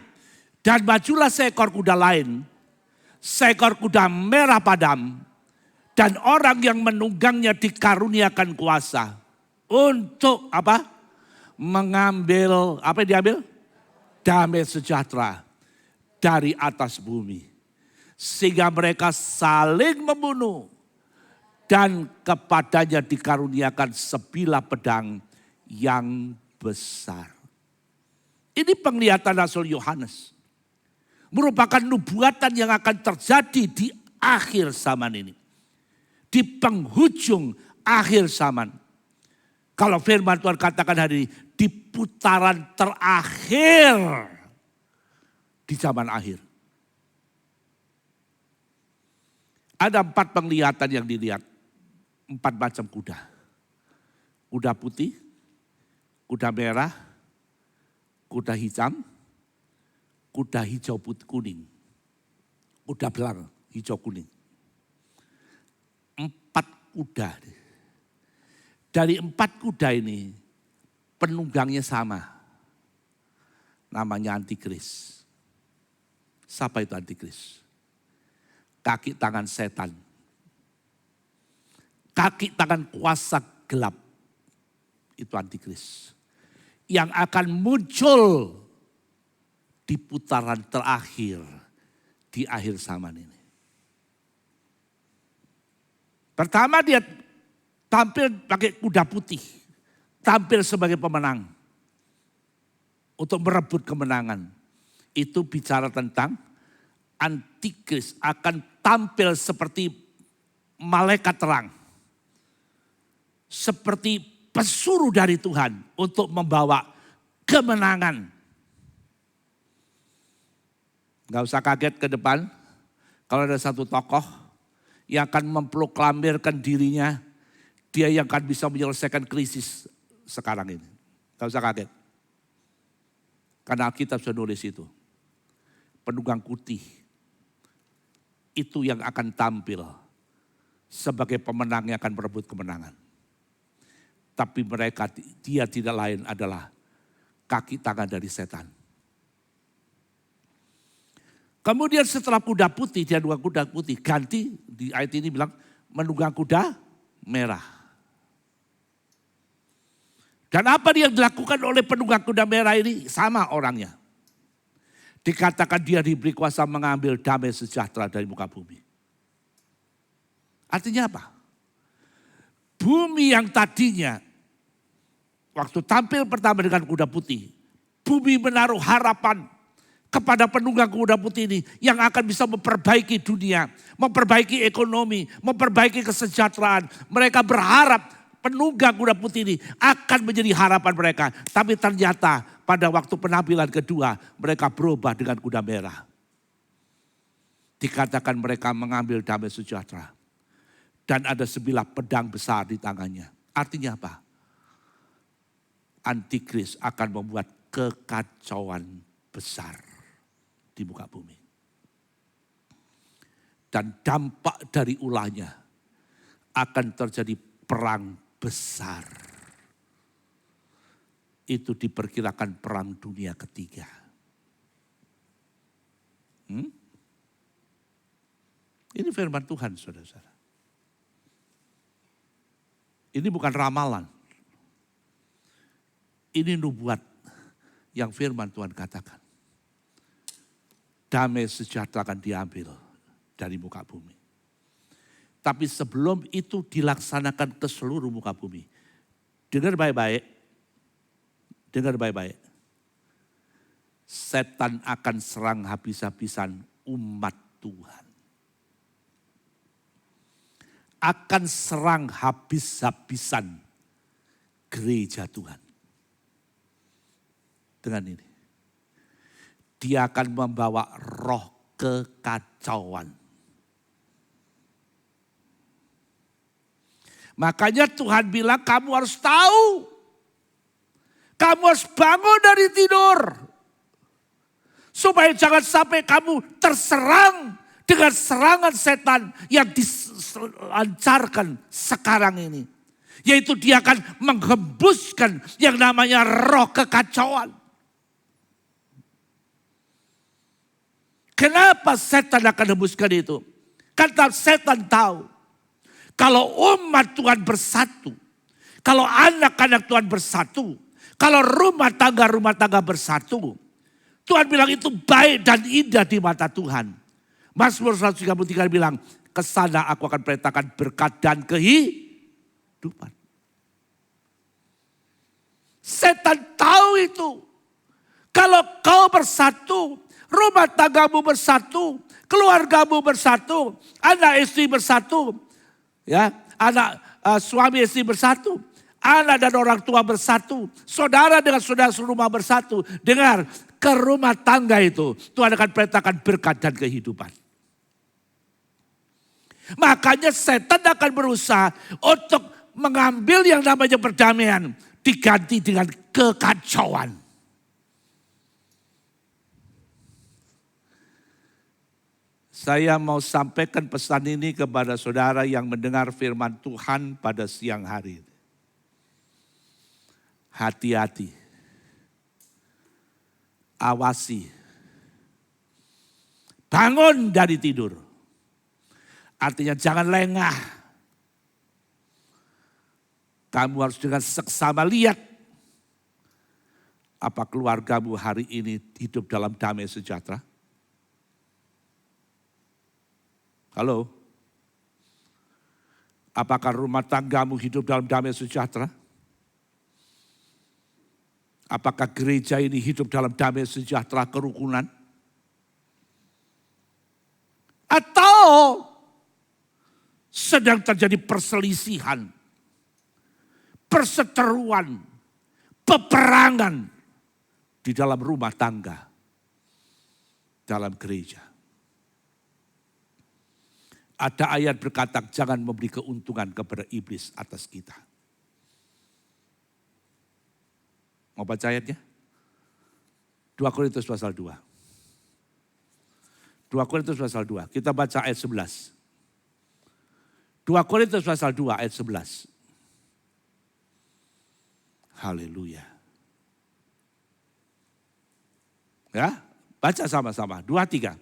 Dan majulah seekor kuda lain, seekor kuda merah padam, dan orang yang menunggangnya dikaruniakan kuasa untuk apa? Mengambil, apa yang diambil? Damai sejahtera dari atas bumi. Sehingga mereka saling membunuh dan kepadanya dikaruniakan sebilah pedang yang besar. Ini penglihatan Rasul Yohanes. Merupakan nubuatan yang akan terjadi di akhir zaman ini. Di penghujung akhir zaman. Kalau firman Tuhan katakan hari ini, di putaran terakhir di zaman akhir. Ada 4 penglihatan yang dilihat. 4 macam kuda. Kuda putih, kuda merah, kuda hitam, kuda hijau putih kuning. Kuda belang hijau kuning. 4 kuda. Dari 4 kuda ini penunggangnya sama. Namanya Antikris. Siapa itu Antikris? Kaki tangan setan. Kaki tangan kuasa gelap. Itu Antikris. Yang akan muncul di putaran terakhir di akhir zaman ini. Pertama dia tampil pakai kuda putih. Tampil sebagai pemenang. Untuk merebut kemenangan. Itu bicara tentang Antikris akan tampil seperti malaikat terang. Seperti pesuruh dari Tuhan untuk membawa kemenangan. Gak usah kaget ke depan. Kalau ada satu tokoh yang akan memproklamirkan dirinya. Dia yang akan bisa menyelesaikan krisis sekarang ini. Gak usah kaget. Karena Alkitab sudah nulis itu. Penunggang putih. Itu yang akan tampil sebagai pemenang yang akan merebut kemenangan. Tapi mereka, dia tidak lain adalah kaki tangan dari setan. Kemudian setelah kuda putih, dia 2 kuda putih. Ganti, di ayat ini bilang menunggang kuda merah. Dan apa yang dilakukan oleh penunggang kuda merah ini? Sama orangnya. Dikatakan dia diberi kuasa mengambil damai sejahtera dari muka bumi. Artinya apa? Bumi yang tadinya waktu tampil pertama dengan kuda putih. Bumi menaruh harapan kepada penunggang kuda putih ini yang akan bisa memperbaiki dunia. Memperbaiki ekonomi, memperbaiki kesejahteraan. Mereka berharap penunggang kuda putih ini akan menjadi harapan mereka. Tapi ternyata pada waktu penampilan kedua mereka berubah dengan kuda merah. Dikatakan mereka mengambil damai sejahtera. Dan ada sebilah pedang besar di tangannya. Artinya apa? Antikris akan membuat kekacauan besar di muka bumi. Dan dampak dari ulahnya akan terjadi perang besar. Itu diperkirakan perang dunia ketiga. Ini firman Tuhan, saudara-saudara. Ini bukan ramalan. Ini nubuat yang firman Tuhan katakan. Damai sejahtera akan diambil dari muka bumi. Tapi sebelum itu dilaksanakan ke seluruh muka bumi. Dengar baik-baik. Dengar baik-baik. Setan akan serang habis-habisan umat Tuhan. Akan serang habis-habisan gereja Tuhan. Dengan ini. Dia akan membawa roh kekacauan. Makanya Tuhan bilang kamu harus tahu. Kamu harus bangun dari tidur. Supaya jangan sampai kamu terserang dengan serangan setan yang dilancarkan sekarang ini. Yaitu dia akan menghembuskan yang namanya roh kekacauan. Kenapa setan akan hembuskan itu? Karena setan tahu. Kalau umat Tuhan bersatu, kalau anak-anak Tuhan bersatu, kalau rumah tangga bersatu, Tuhan bilang itu baik dan indah di mata Tuhan. Mazmur 133 bilang, kesana aku akan perintahkan berkat dan kehidupan. Setan tahu itu. Kalau kau bersatu, rumah tanggamu bersatu, keluargamu bersatu, anak istri bersatu, ya, anak suami istri bersatu, anak dan orang tua bersatu, saudara dengan saudara serumah bersatu. Dengar, ke rumah tangga itu Tuhan akan perintahkan berkat dan kehidupan. Makanya setan akan berusaha untuk mengambil yang namanya perdamaian diganti dengan kekacauan. Saya mau sampaikan pesan ini kepada saudara yang mendengar firman Tuhan pada siang hari. Hati-hati. Awasi. Bangun dari tidur. Artinya jangan lengah. Kamu harus dengan seksama lihat. Apa keluargamu hari ini hidup dalam damai sejahtera? Halo? Apakah rumah tanggamu hidup dalam damai sejahtera? Apakah gereja ini hidup dalam damai sejahtera kerukunan? Atau sedang terjadi perselisihan, perseteruan, peperangan di dalam rumah tangga, dalam gereja? Ada ayat berkata jangan memberi keuntungan kepada iblis atas kita. Mau baca ayatnya? 2 Korintus pasal 2. 2 Korintus pasal 2. Kita baca ayat 11. 2 Korintus pasal 2 ayat 11. Haleluya. Ya, baca sama-sama. 2, 3.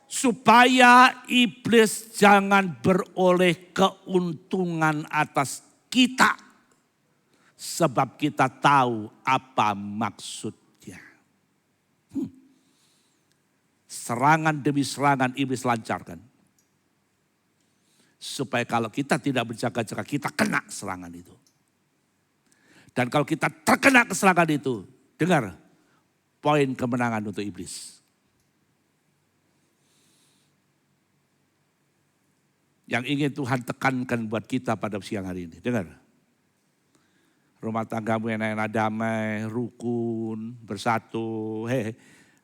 Supaya iblis jangan beroleh keuntungan atas kita. Sebab kita tahu apa maksudnya. Serangan demi serangan iblis lancarkan. Supaya kalau kita tidak berjaga-jaga kita kena serangan itu. Dan kalau kita terkena serangan itu, dengar poin kemenangan untuk iblis. Yang ingin Tuhan tekankan buat kita pada siang hari ini. Dengar. Rumah tanggamu enak-enak damai, rukun, bersatu.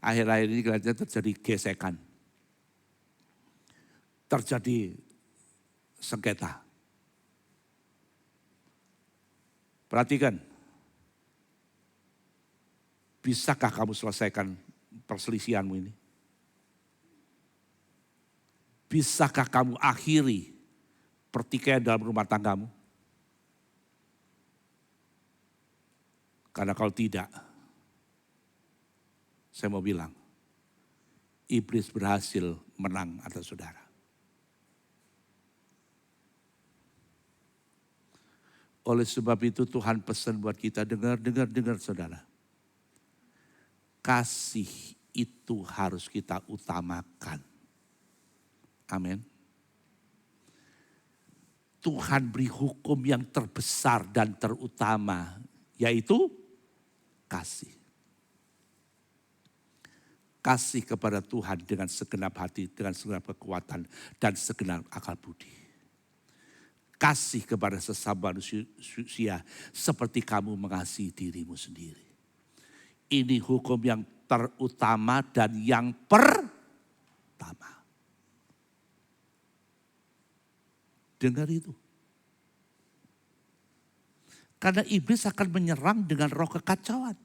Akhir-akhir ini kelihatannya terjadi gesekan. Terjadi sengketa. Perhatikan. Bisakah kamu selesaikan perselisihanmu ini? Bisakah kamu akhiri pertikaian dalam rumah tanggamu? Karena kalau tidak, saya mau bilang, iblis berhasil menang atas saudara. Oleh sebab itu Tuhan pesan buat kita, dengar saudara. Kasih itu harus kita utamakan. Amin. Tuhan beri hukum yang terbesar dan terutama, yaitu kasih. Kasih kepada Tuhan dengan segenap hati, dengan segenap kekuatan, dan segenap akal budi. Kasih kepada sesama manusia seperti kamu mengasihi dirimu sendiri. Ini hukum yang terutama dan yang pertama. Dengar itu. Karena iblis akan menyerang dengan roh kekacauan.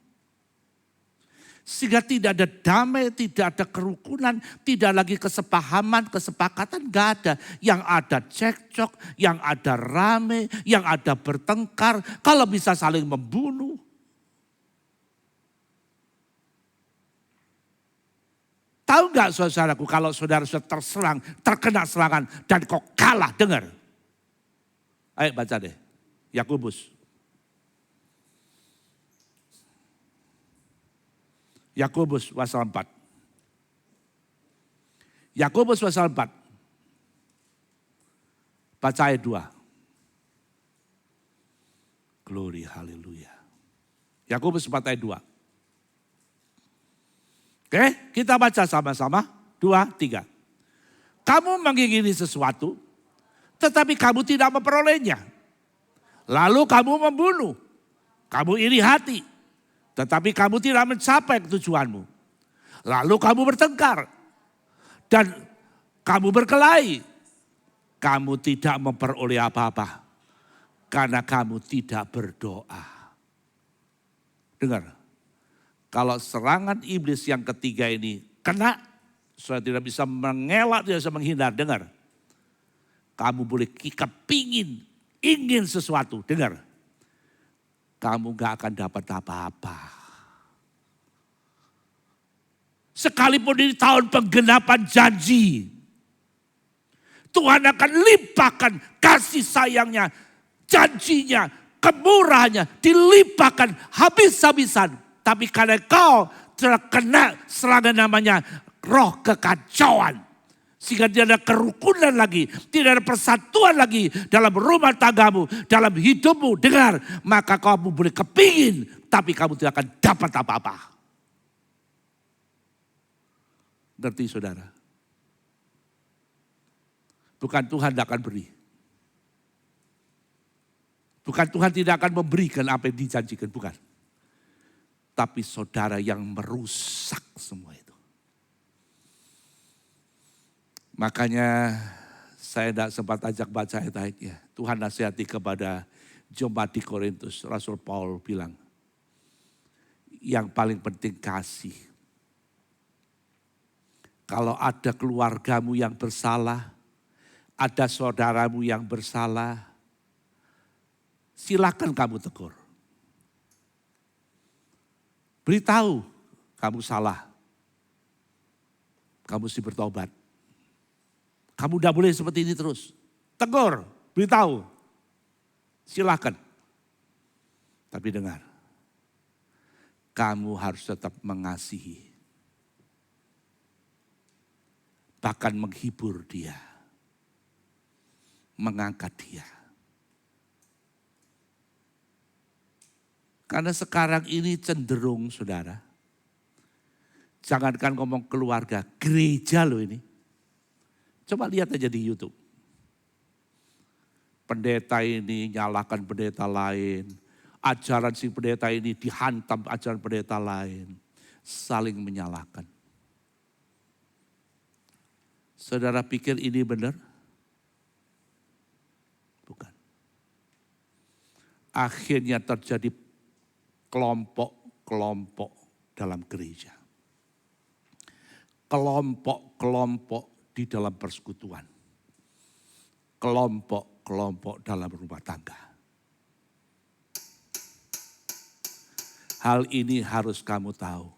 Sehingga tidak ada damai, tidak ada kerukunan, tidak lagi kesepahaman, kesepakatan, gak ada. Yang ada cekcok, yang ada rame, yang ada bertengkar, kalau bisa saling membunuh. Tahu gak saudaraku kalau saudara sudah terserang, terkena serangan dan kau kalah, dengar. Ayo baca deh, Yakobus. Yakobus pasal 4. Yakobus pasal 4. Baca ayat 2. Glory, haleluya. Yakobus 4 ayat 2. Oke, kita baca sama-sama. 2, 3. Kamu mengingini sesuatu, tetapi kamu tidak memperolehnya. Lalu kamu membunuh. Kamu iri hati, tetapi kamu tidak mencapai tujuanmu. Lalu kamu bertengkar dan kamu berkelahi. Kamu tidak memperoleh apa-apa karena kamu tidak berdoa. Dengar, kalau serangan iblis yang ketiga ini kena, saudara tidak bisa mengelak, tidak bisa menghindar. Dengar, kamu boleh kepingin, ingin sesuatu. Dengar, kamu gak akan dapat apa-apa. Sekalipun di tahun penggenapan janji, Tuhan akan limpahkan kasih sayangnya, janjinya, kemurahannya, dilimpahkan habis-habisan. Tapi karena kau terkena serangan namanya roh kekacauan, sehingga tidak ada kerukunan lagi, tidak ada persatuan lagi dalam rumah tanggamu, dalam hidupmu. Dengar, maka kamu boleh kepingin, tapi kamu tidak akan dapat apa-apa. Ngerti saudara? Bukan Tuhan tidak akan beri. Bukan Tuhan tidak akan memberikan apa yang dijanjikan, bukan. Tapi saudara yang merusak semua itu. Makanya saya tidak sempat ajak baca ayat-ayatnya. Tuhan nasihati kepada jemaat di Korintus. Rasul Paul bilang, yang paling penting kasih. Kalau ada keluargamu yang bersalah, ada saudaramu yang bersalah, silakan kamu tegur. Beritahu kamu salah. Kamu mesti bertobat. Kamu tidak boleh seperti ini terus. Tegur, beritahu. Silakan. Tapi dengar. Kamu harus tetap mengasihi. Bahkan menghibur dia. Mengangkat dia. Karena sekarang ini cenderung saudara. Jangankan ngomong keluarga, gereja loh ini. Coba lihat aja di YouTube. Pendeta ini nyalakan pendeta lain. Ajaran si pendeta ini dihantam ajaran pendeta lain. Saling menyalahkan. Saudara pikir ini benar? Bukan. Akhirnya terjadi kelompok-kelompok dalam gereja. Kelompok-kelompok di dalam persekutuan. Kelompok-kelompok dalam rumah tangga. Hal ini harus kamu tahu.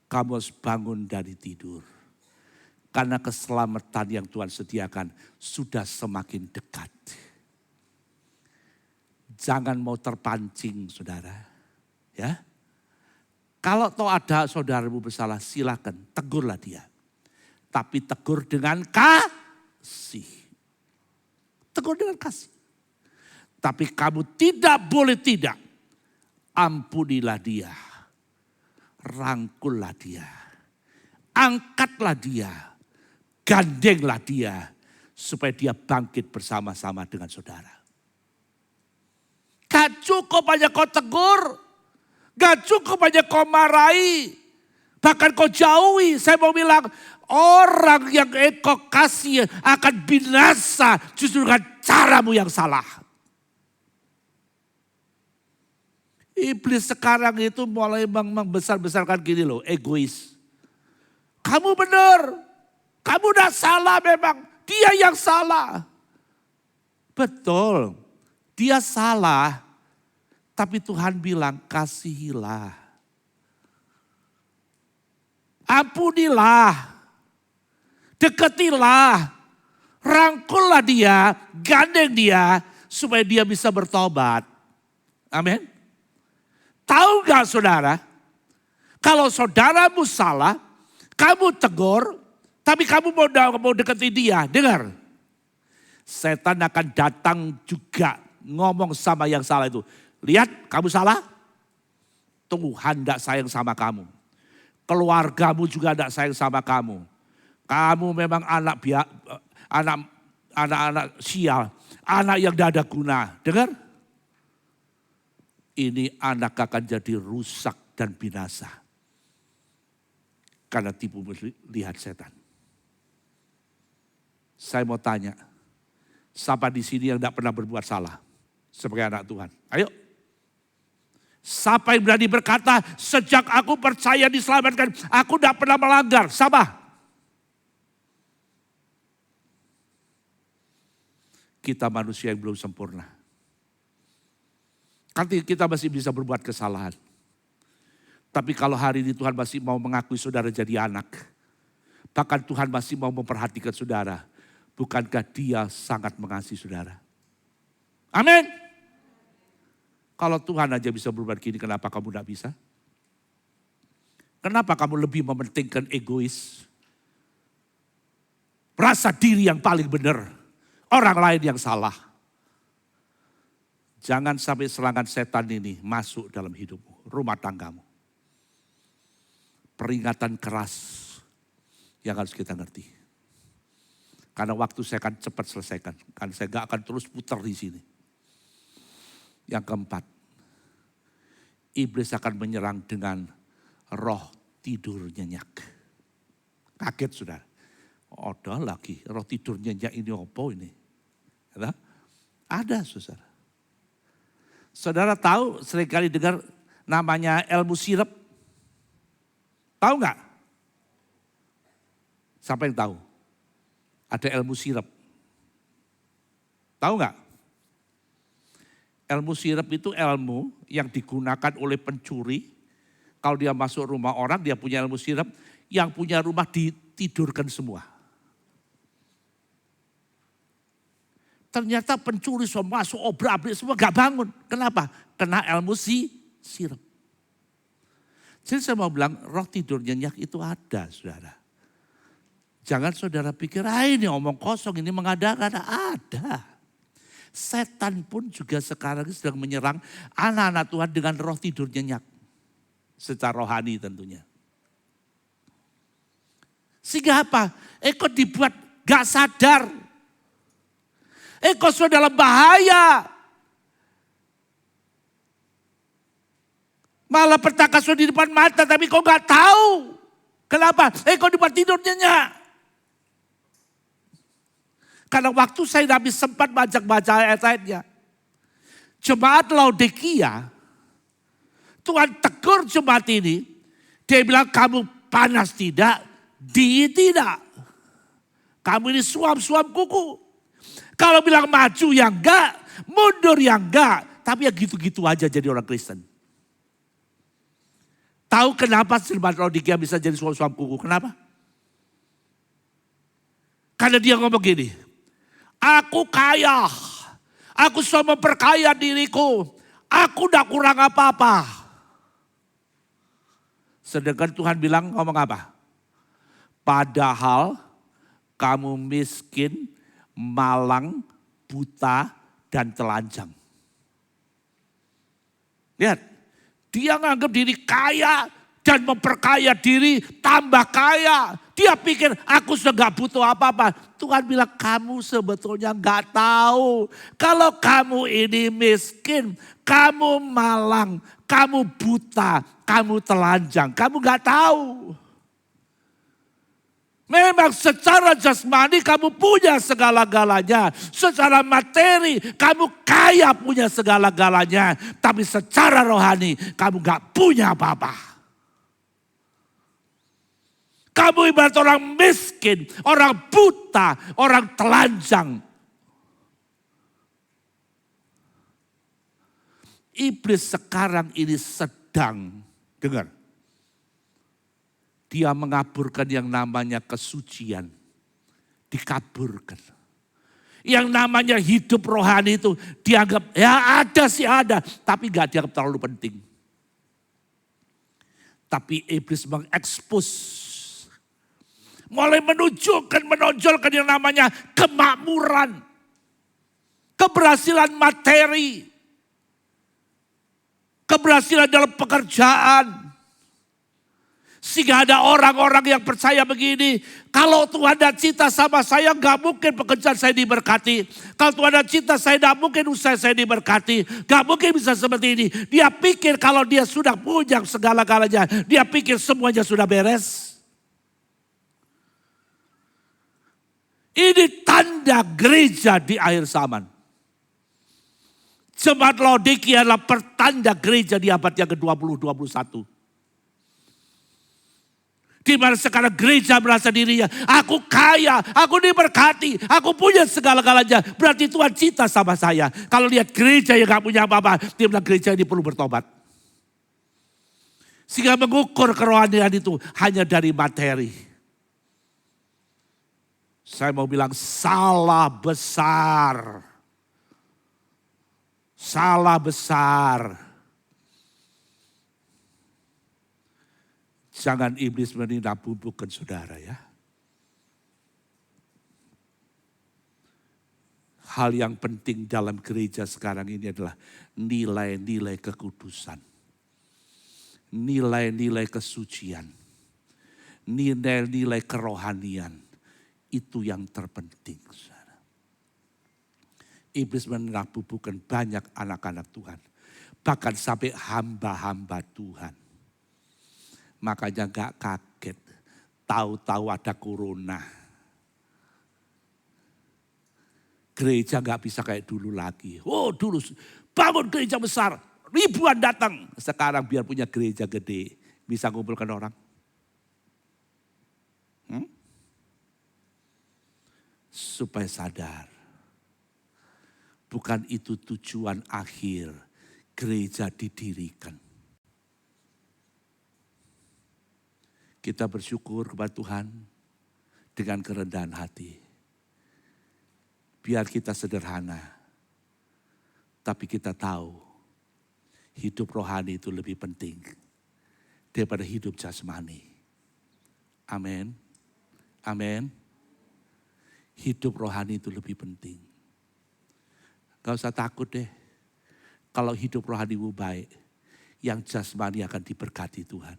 Kamu harus bangun dari tidur. Karena keselamatan yang Tuhan sediakan sudah semakin dekat. Jangan mau terpancing saudara. Ya. Kalau toh ada saudaramu bersalah, silakan tegurlah dia. Tapi tegur dengan kasih. tegur dengan kasih. Tapi kamu tidak boleh tidak. Ampunilah dia. Rangkullah dia. Angkatlah dia. Gandenglah dia. Supaya dia bangkit bersama-sama dengan saudara. Gak cukup hanya kau tegur. Gak cukup hanya kau marahi. Bahkan kau jauhi. Saya mau bilang, orang yang engkau kasih akan binasa justru dengan caramu yang salah. Iblis sekarang itu mulai membesar-besarkan gini loh, egois. Kamu benar, kamu udah salah memang, dia yang salah. Betul, dia salah. Tapi Tuhan bilang kasihilah. Ampunilah. Deketilah. Rangkullah dia, gandeng dia supaya dia bisa bertobat. Amin. Tahu gak saudara? Kalau saudaramu salah, kamu tegur, tapi kamu mau deketi dia. Dengar. Setan akan datang juga ngomong sama yang salah itu. Lihat kamu salah, Tuhan tidak sayang sama kamu. Keluargamu juga tidak sayang sama kamu. Kamu memang anak sial, anak yang tidak ada guna. Dengar? Ini anak akan jadi rusak dan binasa. Karena tipu melihat setan. Saya mau tanya, siapa di sini yang tidak pernah berbuat salah sebagai anak Tuhan? Ayo. Siapa yang berani berkata, sejak aku percaya diselamatkan, aku tidak pernah melanggar. Siapa? Kita manusia yang belum sempurna. Nanti kita masih bisa berbuat kesalahan. Tapi kalau hari ini Tuhan masih mau mengakui saudara jadi anak. Bahkan Tuhan masih mau memperhatikan saudara. Bukankah dia sangat mengasihi saudara? Amin. Kalau Tuhan aja bisa berbuat gini, kenapa kamu tidak bisa? Kenapa kamu lebih mementingkan egois? Merasa diri yang paling benar. Orang lain yang salah. Jangan sampai serangan setan ini masuk dalam hidupmu, rumah tanggamu. Peringatan keras yang harus kita ngerti. Karena waktu saya akan cepat selesaikan. Karena saya gak akan terus putar di sini. Yang keempat, iblis akan menyerang dengan roh tidur nyenyak. Kaget saudara. Ada lagi roh tidur nyenyak ini apa ini? Ada saudara. Saudara tahu seringkali dengar namanya ilmu sirap? Tahu nggak? Siapa yang tahu? Ada ilmu sirap. Tahu nggak? Ilmu sirap itu ilmu yang digunakan oleh pencuri. Kalau dia masuk rumah orang, dia punya ilmu sirap. Yang punya rumah ditidurkan semua. Ternyata pencuri semua masuk obrak-abrik semua gak bangun. Kenapa? Kena ilmu sirap. Jadi saya mau bilang roh tidur nyenyak itu ada saudara. Jangan saudara pikir ini omong kosong ini mengada-ngada. Ada. Setan pun juga sekarang sedang menyerang anak-anak Tuhan dengan roh tidur nyenyak. Secara rohani tentunya. Sehingga apa? Kok dibuat gak sadar. Kau sudah dalam bahaya. Malah petaka sudah di depan mata tapi kau gak tahu. Kenapa? Kau dibuat tidur nyenyak. Karena waktu saya habis sempat baca ayat-ayatnya. Jemaat Laodikia, Tuhan tegur jemaat ini. Dia bilang kamu panas tidak, dingin tidak. Kamu ini suam-suam kuku. Kalau bilang maju ya enggak, mundur ya enggak. Tapi ya gitu-gitu aja jadi orang Kristen. Tahu kenapa jemaat Laodikia bisa jadi suam-suam kuku? Kenapa? Karena dia ngomong gini. Aku kaya. Aku sudah memperkaya diriku. Aku udah kurang apa-apa. Sedangkan Tuhan bilang ngomong apa? Padahal kamu miskin, malang, buta, dan telanjang. Lihat, dia menganggap diri kaya dan memperkaya diri tambah kaya. Dia pikir aku sudah gak butuh apa-apa. Tuhan bilang kamu sebetulnya gak tahu. Kalau kamu ini miskin, kamu malang, kamu buta, kamu telanjang. Kamu gak tahu. Memang secara jasmani kamu punya segala-galanya. Secara materi kamu kaya punya segala-galanya. Tapi secara rohani kamu gak punya apa-apa. Kamu ibarat orang miskin, orang buta, orang telanjang. Iblis sekarang ini sedang, dengar. Dia mengaburkan yang namanya kesucian. Dikaburkan. Yang namanya hidup rohani itu dianggap ya ada sih ada. Tapi gak dianggap terlalu penting. Tapi iblis mengekspos. Mulai menonjolkan yang namanya kemakmuran. Keberhasilan materi. Keberhasilan dalam pekerjaan. Sehingga ada orang-orang yang percaya begini, kalau Tuhan ada cinta sama saya, gak mungkin pekerjaan saya diberkati. Kalau Tuhan ada cinta saya, gak mungkin usaha saya diberkati. Gak mungkin bisa seperti ini. Dia pikir kalau dia sudah punya segala-galanya, dia pikir semuanya sudah beres. Ini tanda gereja di akhir zaman. Jemaat Laodikia adalah pertanda gereja di abad yang ke-20-21. Di mana sekarang gereja merasa dirinya, aku kaya, aku diberkati, aku punya segala-galanya. Berarti Tuhan cinta sama saya. Kalau lihat gereja yang gak punya apa-apa, dia bilang gereja ini perlu bertobat. Sehingga mengukur kerohanian itu hanya dari materi. Saya mau bilang salah besar. Salah besar. Jangan iblis meninabubukan saudara ya. Hal yang penting dalam gereja sekarang ini adalah nilai-nilai kekudusan. Nilai-nilai kesucian. Nilai-nilai kerohanian. Itu yang terpenting. Saudara. Iblis meninabubukan banyak anak-anak Tuhan. Bahkan sampai hamba-hamba Tuhan. Makanya gak kaget, tahu-tahu ada corona. Gereja gak bisa kayak dulu lagi. Oh dulu bangun gereja besar, ribuan datang. Sekarang biar punya gereja gede, bisa ngumpulkan orang. Supaya sadar, bukan itu tujuan akhir gereja didirikan. Kita bersyukur kepada Tuhan dengan kerendahan hati. Biar kita sederhana, tapi kita tahu hidup rohani itu lebih penting daripada hidup jasmani. Amin. Amin. Hidup rohani itu lebih penting. Gak usah takut deh. Kalau hidup rohanimu baik, yang jasmani akan diberkati Tuhan.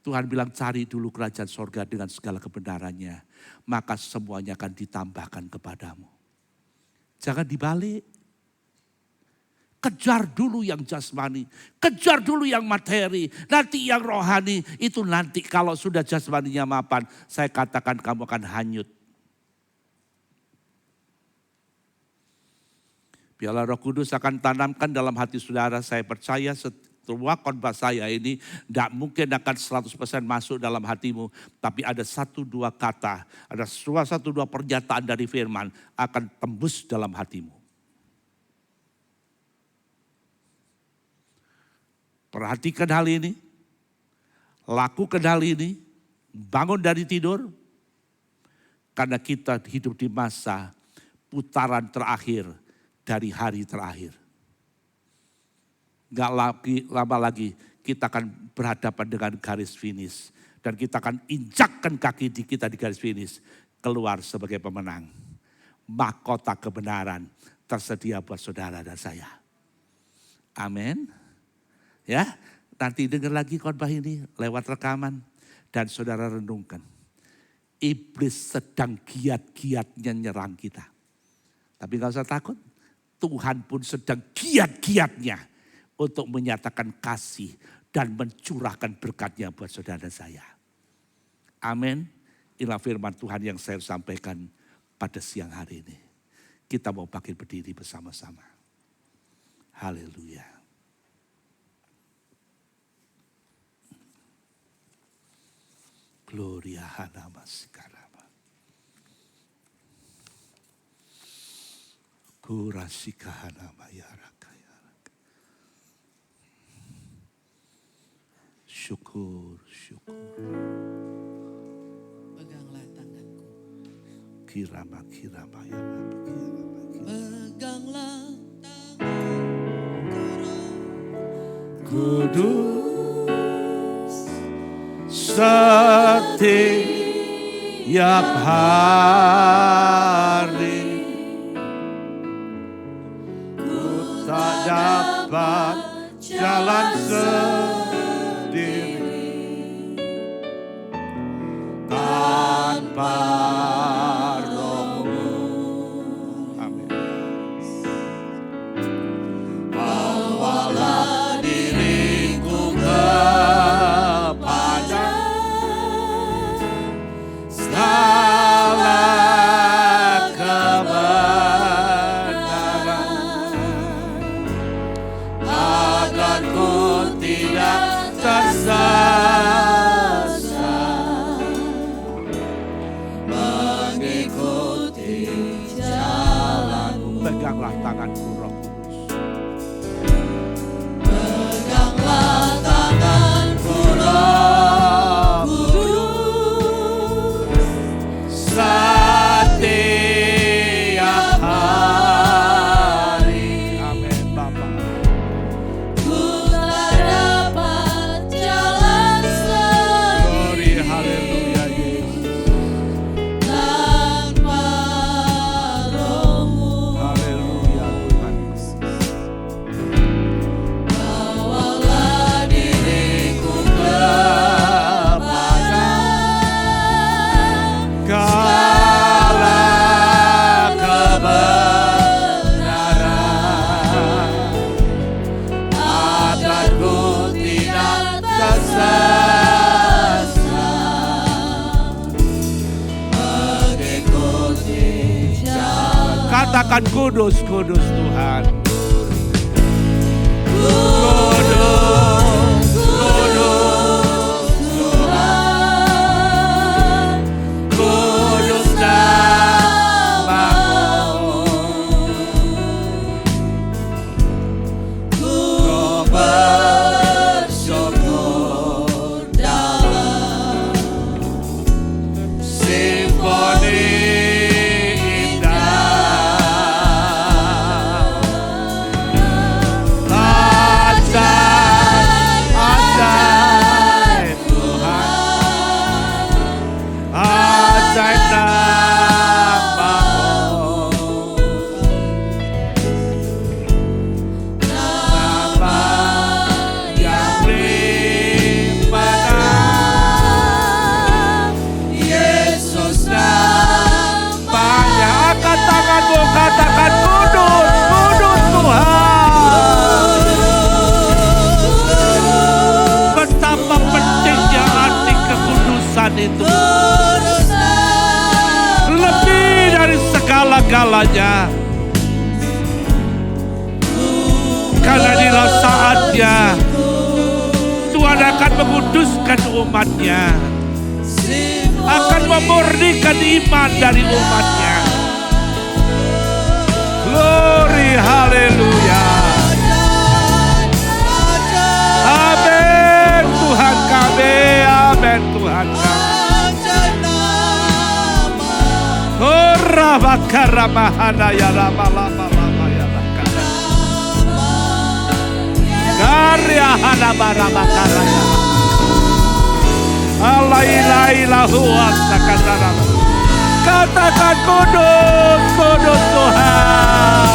Tuhan bilang cari dulu kerajaan sorga dengan segala kebenarannya. Maka semuanya akan ditambahkan kepadamu. Jangan dibalik. Kejar dulu yang jasmani. Kejar dulu yang materi. Nanti yang rohani itu nanti kalau sudah jasmaninya mapan. Saya katakan kamu akan hanyut. Biarlah Roh Kudus akan tanamkan dalam hati saudara. Saya percaya semua khotbah saya ini tidak mungkin akan 100% masuk dalam hatimu. Tapi ada 1-2 kata, ada 1-2 pernyataan dari firman akan tembus dalam hatimu. Perhatikan hal ini, lakukan hal ini, bangun dari tidur. Karena kita hidup di masa putaran terakhir dari hari terakhir. Gak lama lagi kita akan berhadapan dengan garis finish. Dan kita akan injakkan kaki kita di garis finish. Keluar sebagai pemenang. mahkota kebenaran tersedia buat saudara dan saya. Amin. Ya, nanti dengar lagi khotbah ini lewat rekaman dan saudara renungkan. Iblis sedang giat-giatnya nyerang kita. Tapi gak usah takut, Tuhan pun sedang giat-giatnya untuk menyatakan kasih dan mencurahkan berkatnya buat saudara dan saya. Amin. Inilah firman Tuhan yang saya sampaikan pada siang hari ini. Kita mau bangkit berdiri bersama-sama. Haleluya. Gloria hanama sikarama. Kurasika hanama yaraka yaraka. Syukur, syukur. Peganglah tanganku. Kirama kirama yarama kirama kirama. Peganglah tanganku. Kudus setiap hari ku tak dapat jalan sendiri tanpa Roh-Mu. Amin. Bawalah diriku kepada segala kebenaran agar ku tidak tersesat mengikuti jalan-Mu. Peganglah tanganku Roh Kudus. Peganglah tanganku Roh Kudus, Setiap hari. Amin Bapa. ku tak dapat jalan Glory sendiri haleluya Yesus. tanpa Roh-Mu. Haleluya Tuhan Yesus. Bawalah diriku kepada Segala kebenaran agar ku tidak tersesat mengikuti jalan. Katakan kudus, kudus Tuhan. Kudus, kudus Tuhan. Kudus nama-Mu. Ku bersyukur dalam Simfoni indah. Ajaib, ajaib Tuhan. Ajaib nama-Mu. Nama yang beribadah. Yesus namanya. Angkat tanganmu, katakan kudus, kudus Tuhan. Betapa pentingnya arti kekudusan itu. Lebih dari segala-galanya. Karena inilah saatnya Tuhan akan menguduskan umatnya, akan memurnikan iman dari umatnya. Glory, haleluya. Amin Tuhan kami, amin Tuhan kami. Oh Rabakaramahana ya lama-lama ya lakana. Karya hanabaramakaraya. Allah ilailahu asakatara. katakan kudus, kudus Tuhan.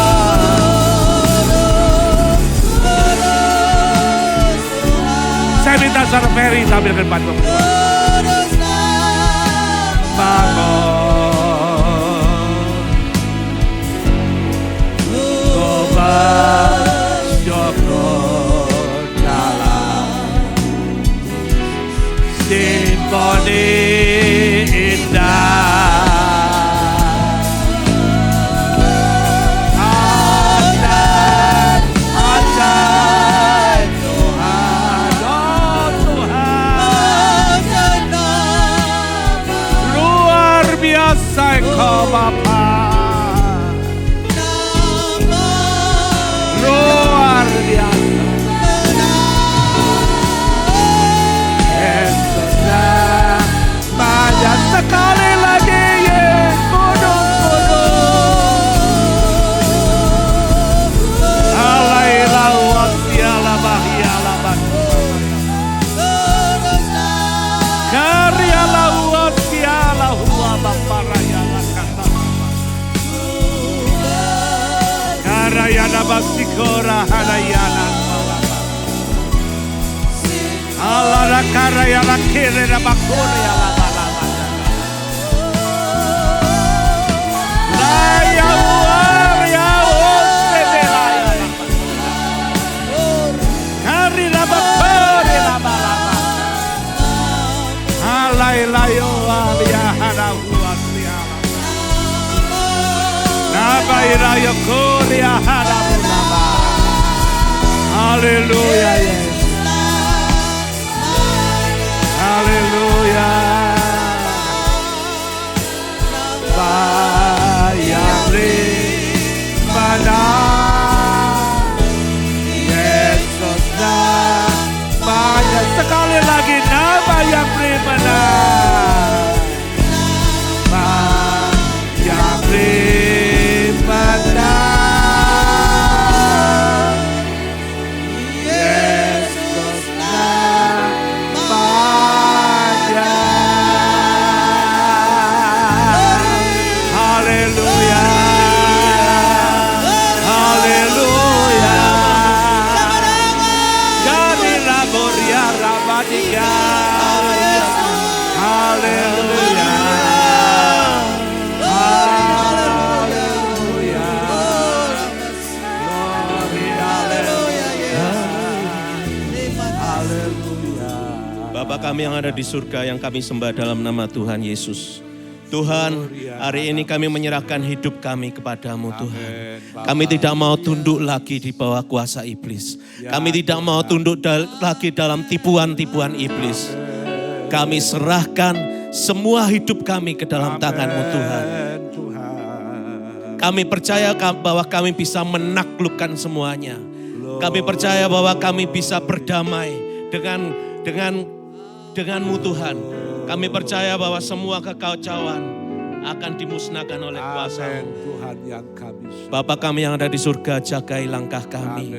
Saya minta Saudara Ferry tampilkan bantuan bangun. Gobar syukur dalam simfoni indah. Engkau Bapa luar biasa. Yesuslah banyak sekali lagi kudus. Alailah wasialah bahialah karyalah wasialah huwa baparaya. Karayana basikora halayana Alara karayana kirena bakura Raya waria osedelaya Karina bakore la balaba Alaylayo waria harahuasia Nabaira yokoria harabulaba. Haleluya Yesus. Haleluya. Bayari mana Yesus dah banyak sekali lagi nama yang beriman. Yang beriman. Bapa kami yang ada di surga, yang kami sembah dalam nama Tuhan Yesus. Tuhan, hari ini kami menyerahkan hidup kami kepadamu Tuhan. Kami tidak mau tunduk lagi di bawah kuasa iblis. Kami tidak mau tunduk lagi dalam tipuan-tipuan iblis. Kami serahkan semua hidup kami ke dalam tangan-Mu Tuhan. Kami percaya bahwa kami bisa menaklukkan semuanya. Kami percaya bahwa kami bisa berdamai denganmu Tuhan. Kami percaya bahwa semua kekacauan akan dimusnahkan oleh kuasa-Mu. Bapa kami yang ada di surga, jagai langkah kami.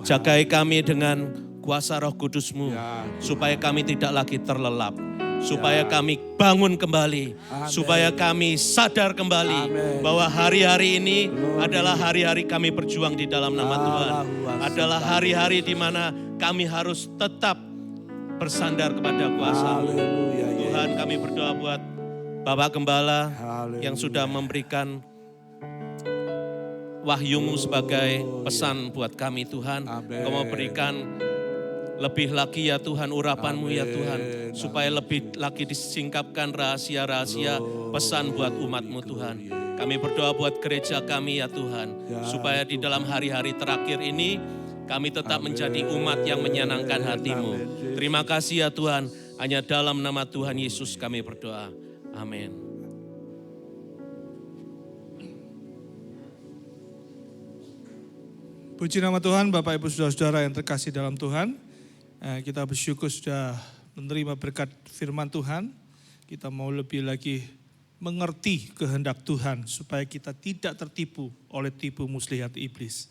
Jagai kami dengan kuasa Roh Kudus-Mu. Supaya kami tidak lagi terlelap. Supaya kami bangun kembali. Supaya kami sadar kembali bahwa hari-hari ini adalah hari-hari kami berjuang di dalam nama Tuhan. Adalah hari-hari di mana kami harus tetap bersandar kepada kuasa-Mu. Tuhan, kami berdoa buat Bapak Gembala yang sudah memberikan wahyu-Mu sebagai pesan buat kami Tuhan. Kau mau berikan lebih lagi ya Tuhan urapan-Mu ya Tuhan. Supaya lebih lagi disingkapkan rahasia-rahasia pesan buat umat-Mu Tuhan. Kami berdoa buat gereja kami ya Tuhan. Supaya di dalam hari-hari terakhir ini kami tetap menjadi umat yang menyenangkan hati-Mu. Terima kasih ya Tuhan. Hanya dalam nama Tuhan Yesus kami berdoa. Amin. Puji nama Tuhan, Bapak Ibu Saudara-saudara yang terkasih dalam Tuhan. Kita bersyukur sudah menerima berkat firman Tuhan. Kita mau lebih lagi mengerti kehendak Tuhan supaya kita tidak tertipu oleh tipu muslihat iblis.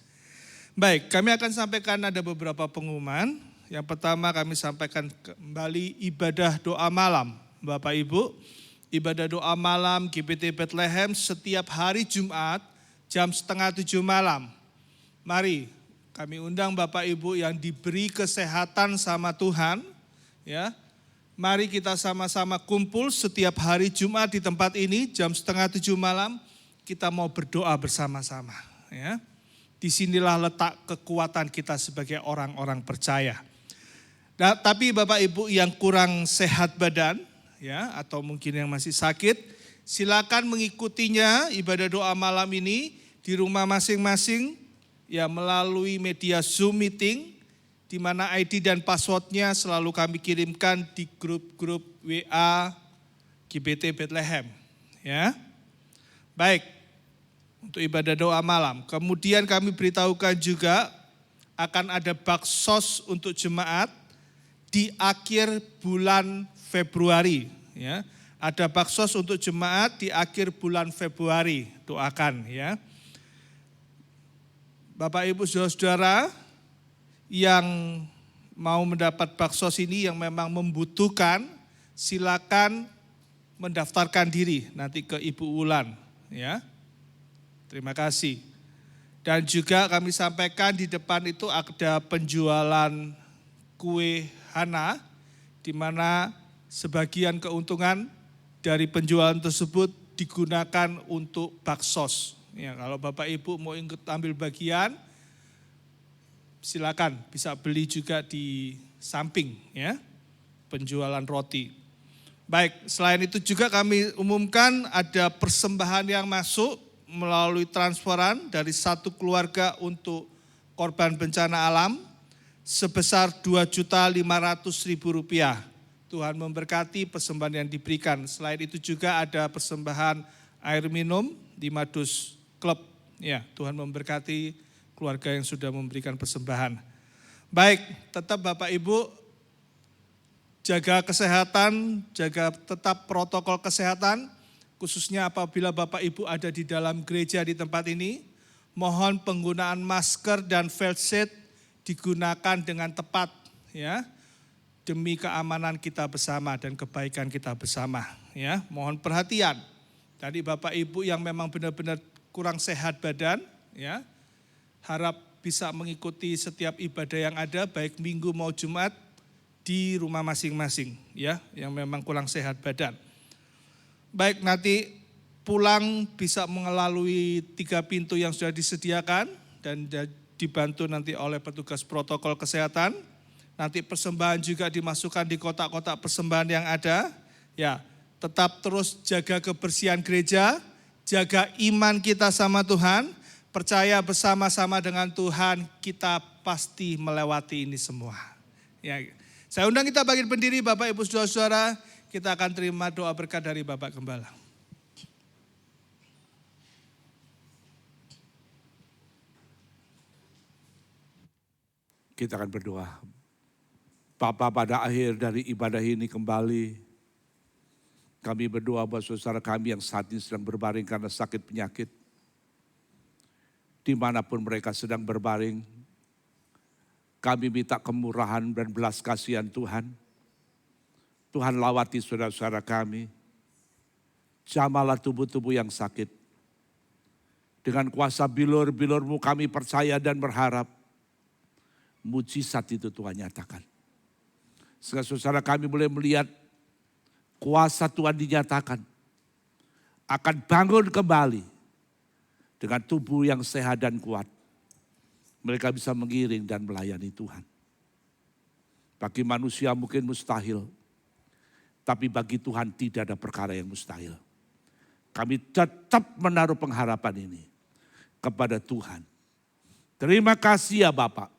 Baik, kami akan sampaikan ada beberapa pengumuman. Yang pertama kami sampaikan kembali ibadah doa malam. Bapak Ibu, ibadah doa malam GBT Bethlehem setiap hari Jumat jam 6:30 malam. Mari kami undang Bapak Ibu yang diberi kesehatan sama Tuhan, ya. Mari kita sama-sama kumpul setiap hari Jumat di tempat ini jam 6:30 malam. Kita mau berdoa bersama-sama, ya. Disinilah letak kekuatan kita sebagai orang-orang percaya. Nah, tapi Bapak Ibu yang kurang sehat badan, ya, atau mungkin yang masih sakit, silakan mengikutinya ibadah doa malam ini di rumah masing-masing, ya, melalui media Zoom meeting, di mana ID dan passwordnya selalu kami kirimkan di grup-grup WA GBT Bethlehem, ya. Baik. Untuk ibadah doa malam. Kemudian kami beritahukan juga akan ada baksos untuk jemaat di akhir bulan Februari. Ya. Ada baksos untuk jemaat di akhir bulan Februari. Doakan, ya. Bapak Ibu saudara-saudara yang mau mendapat baksos ini yang memang membutuhkan, silakan mendaftarkan diri nanti ke Ibu Wulan, ya. Terima kasih. Dan juga kami sampaikan di depan itu ada penjualan kue Hana, di mana sebagian keuntungan dari penjualan tersebut digunakan untuk baksos. Ya, kalau Bapak Ibu mau ikut ambil bagian, silakan bisa beli juga di samping, ya, penjualan roti. Baik, selain itu juga kami umumkan ada persembahan yang masuk melalui transferan dari satu keluarga untuk korban bencana alam sebesar Rp2.500.000. Tuhan memberkati persembahan yang diberikan. Selain itu juga ada persembahan air minum di Madus Club. Ya, Tuhan memberkati keluarga yang sudah memberikan persembahan. Baik, tetap Bapak Ibu jaga kesehatan, jaga tetap protokol kesehatan. Khususnya apabila Bapak Ibu ada di dalam gereja di tempat ini, mohon penggunaan masker dan face shield digunakan dengan tepat, ya, demi keamanan kita bersama dan kebaikan kita bersama, ya. Mohon perhatian. Tadi Bapak Ibu yang memang benar-benar kurang sehat badan, ya, harap bisa mengikuti setiap ibadah yang ada, baik Minggu mau Jumat di rumah masing-masing, ya, yang memang kurang sehat badan. Baik, nanti pulang bisa melalui 3 pintu yang sudah disediakan dan dibantu nanti oleh petugas protokol kesehatan. Nanti persembahan juga dimasukkan di kotak-kotak persembahan yang ada. Ya, tetap terus jaga kebersihan gereja, jaga iman kita sama Tuhan, percaya bersama-sama dengan Tuhan kita pasti melewati ini semua. Ya, saya undang kita bangkit berdiri Bapak Ibu Saudara-saudara. Kita akan terima doa berkat dari Bapak Gembala. Kita akan berdoa. Bapa, pada akhir dari ibadah ini kembali, kami berdoa buat saudara kami yang saat ini sedang berbaring karena sakit penyakit. Dimanapun mereka sedang berbaring, kami minta kemurahan dan belas kasihan Tuhan. Tuhan lawati saudara-saudara kami, jamalah tubuh-tubuh yang sakit. Dengan kuasa bilur-bilur-Mu kami percaya dan berharap, mujizat itu Tuhan nyatakan. Sehingga saudara kami boleh melihat kuasa Tuhan dinyatakan, akan bangun kembali dengan tubuh yang sehat dan kuat. Mereka bisa mengiring dan melayani Tuhan. Bagi manusia mungkin mustahil, tapi bagi Tuhan tidak ada perkara yang mustahil. Kami tetap menaruh pengharapan ini kepada Tuhan. Terima kasih ya Bapak.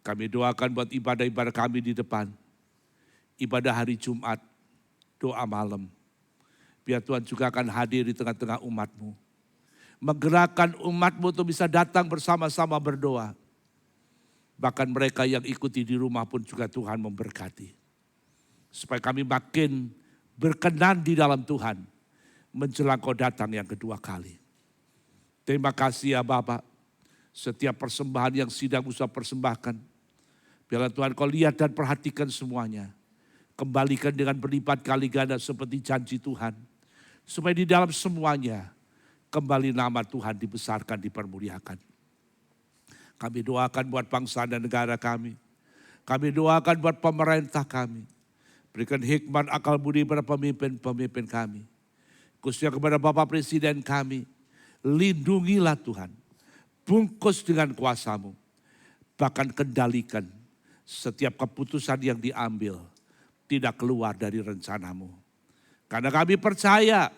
Kami doakan buat ibadah-ibadah kami di depan. Ibadah hari Jumat, doa malam. Biar Tuhan juga akan hadir di tengah-tengah umat-Mu. Menggerakkan umat-Mu untuk bisa datang bersama-sama berdoa. Bahkan mereka yang ikuti di rumah pun juga Tuhan memberkati. Supaya kami makin berkenan di dalam Tuhan menjelang Kau datang yang kedua kali. Terima kasih ya Bapak. Setiap persembahan yang sedang usah persembahkan, biarlah Tuhan Kau lihat dan perhatikan semuanya. Kembalikan dengan berlipat kali ganda seperti janji Tuhan. Supaya di dalam semuanya kembali nama Tuhan dibesarkan, dipermuliakan. Kami doakan buat bangsa dan negara kami. Kami doakan buat pemerintah kami. Berikan hikmat akal budi pada pemimpin-pemimpin kami. Khususnya kepada Bapak Presiden kami. Lindungilah Tuhan. Bungkus dengan kuasa-Mu. Bahkan kendalikan setiap keputusan yang diambil tidak keluar dari rencana-Mu. Karena kami percaya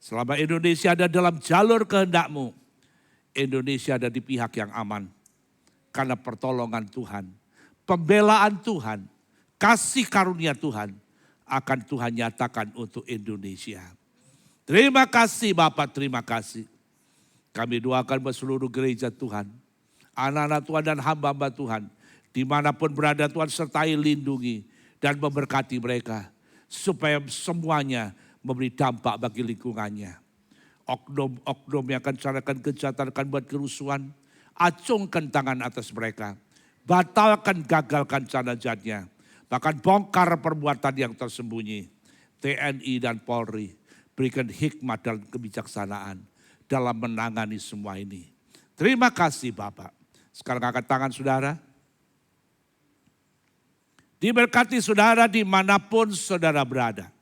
selama Indonesia ada dalam jalur kehendak-Mu, Indonesia ada di pihak yang aman. Karena pertolongan Tuhan, pembelaan Tuhan, kasih karunia Tuhan akan Tuhan nyatakan untuk Indonesia. Terima kasih Bapak, terima kasih. Kami doakan buat seluruh gereja Tuhan, anak-anak Tuhan dan hamba-hamba Tuhan, dimanapun berada Tuhan sertai, lindungi dan memberkati mereka. Supaya semuanya memberi dampak bagi lingkungannya. Oknum-oknum yang akan carakan kejahatan, akan buat kerusuhan, acungkan tangan atas mereka. Batalkan, gagalkan canajatnya. Bahkan bongkar perbuatan yang tersembunyi. TNI dan Polri berikan hikmat dan kebijaksanaan dalam menangani semua ini. Terima kasih Bapak. Sekarang angkat tangan saudara. Diberkati saudara dimanapun saudara berada.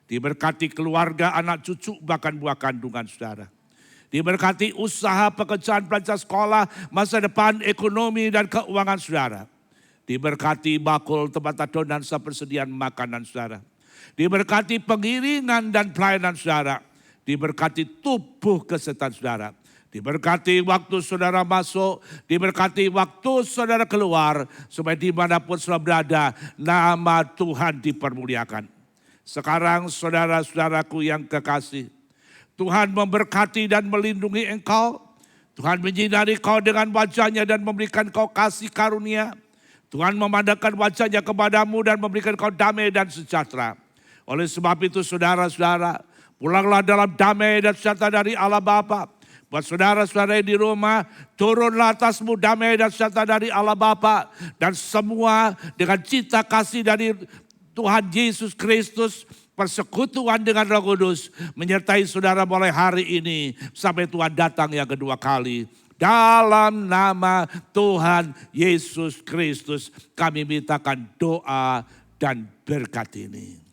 Diberkati keluarga, anak cucu, bahkan buah kandungan saudara. Diberkati usaha, pekerjaan, pelajar sekolah, masa depan, ekonomi dan keuangan saudara. Diberkati bakul, tempat adonan, persediaan makanan saudara. Diberkati pengiringan dan pelayanan saudara. Diberkati tubuh kesehatan saudara. Diberkati waktu saudara masuk, diberkati waktu saudara keluar. Supaya dimanapun saudara berada, nama Tuhan dipermuliakan. Sekarang saudara-saudaraku yang kekasih, Tuhan memberkati dan melindungi engkau. Tuhan menyinari kau dengan wajahnya dan memberikan kau kasih karunia. Tuhan memandangkan wajahnya kepadamu dan memberikan kau damai dan sejahtera. Oleh sebab itu saudara-saudara, pulanglah dalam damai dan sejahtera dari Allah Bapa. Buat saudara-saudara di rumah, turunlah atasmu damai dan sejahtera dari Allah Bapa. Dan semua dengan cinta kasih dari Tuhan Yesus Kristus, persekutuan dengan Roh Kudus menyertai saudara mulai hari ini sampai Tuhan datang yang kedua kali. Dalam nama Tuhan Yesus Kristus kami mintakan doa dan berkat ini.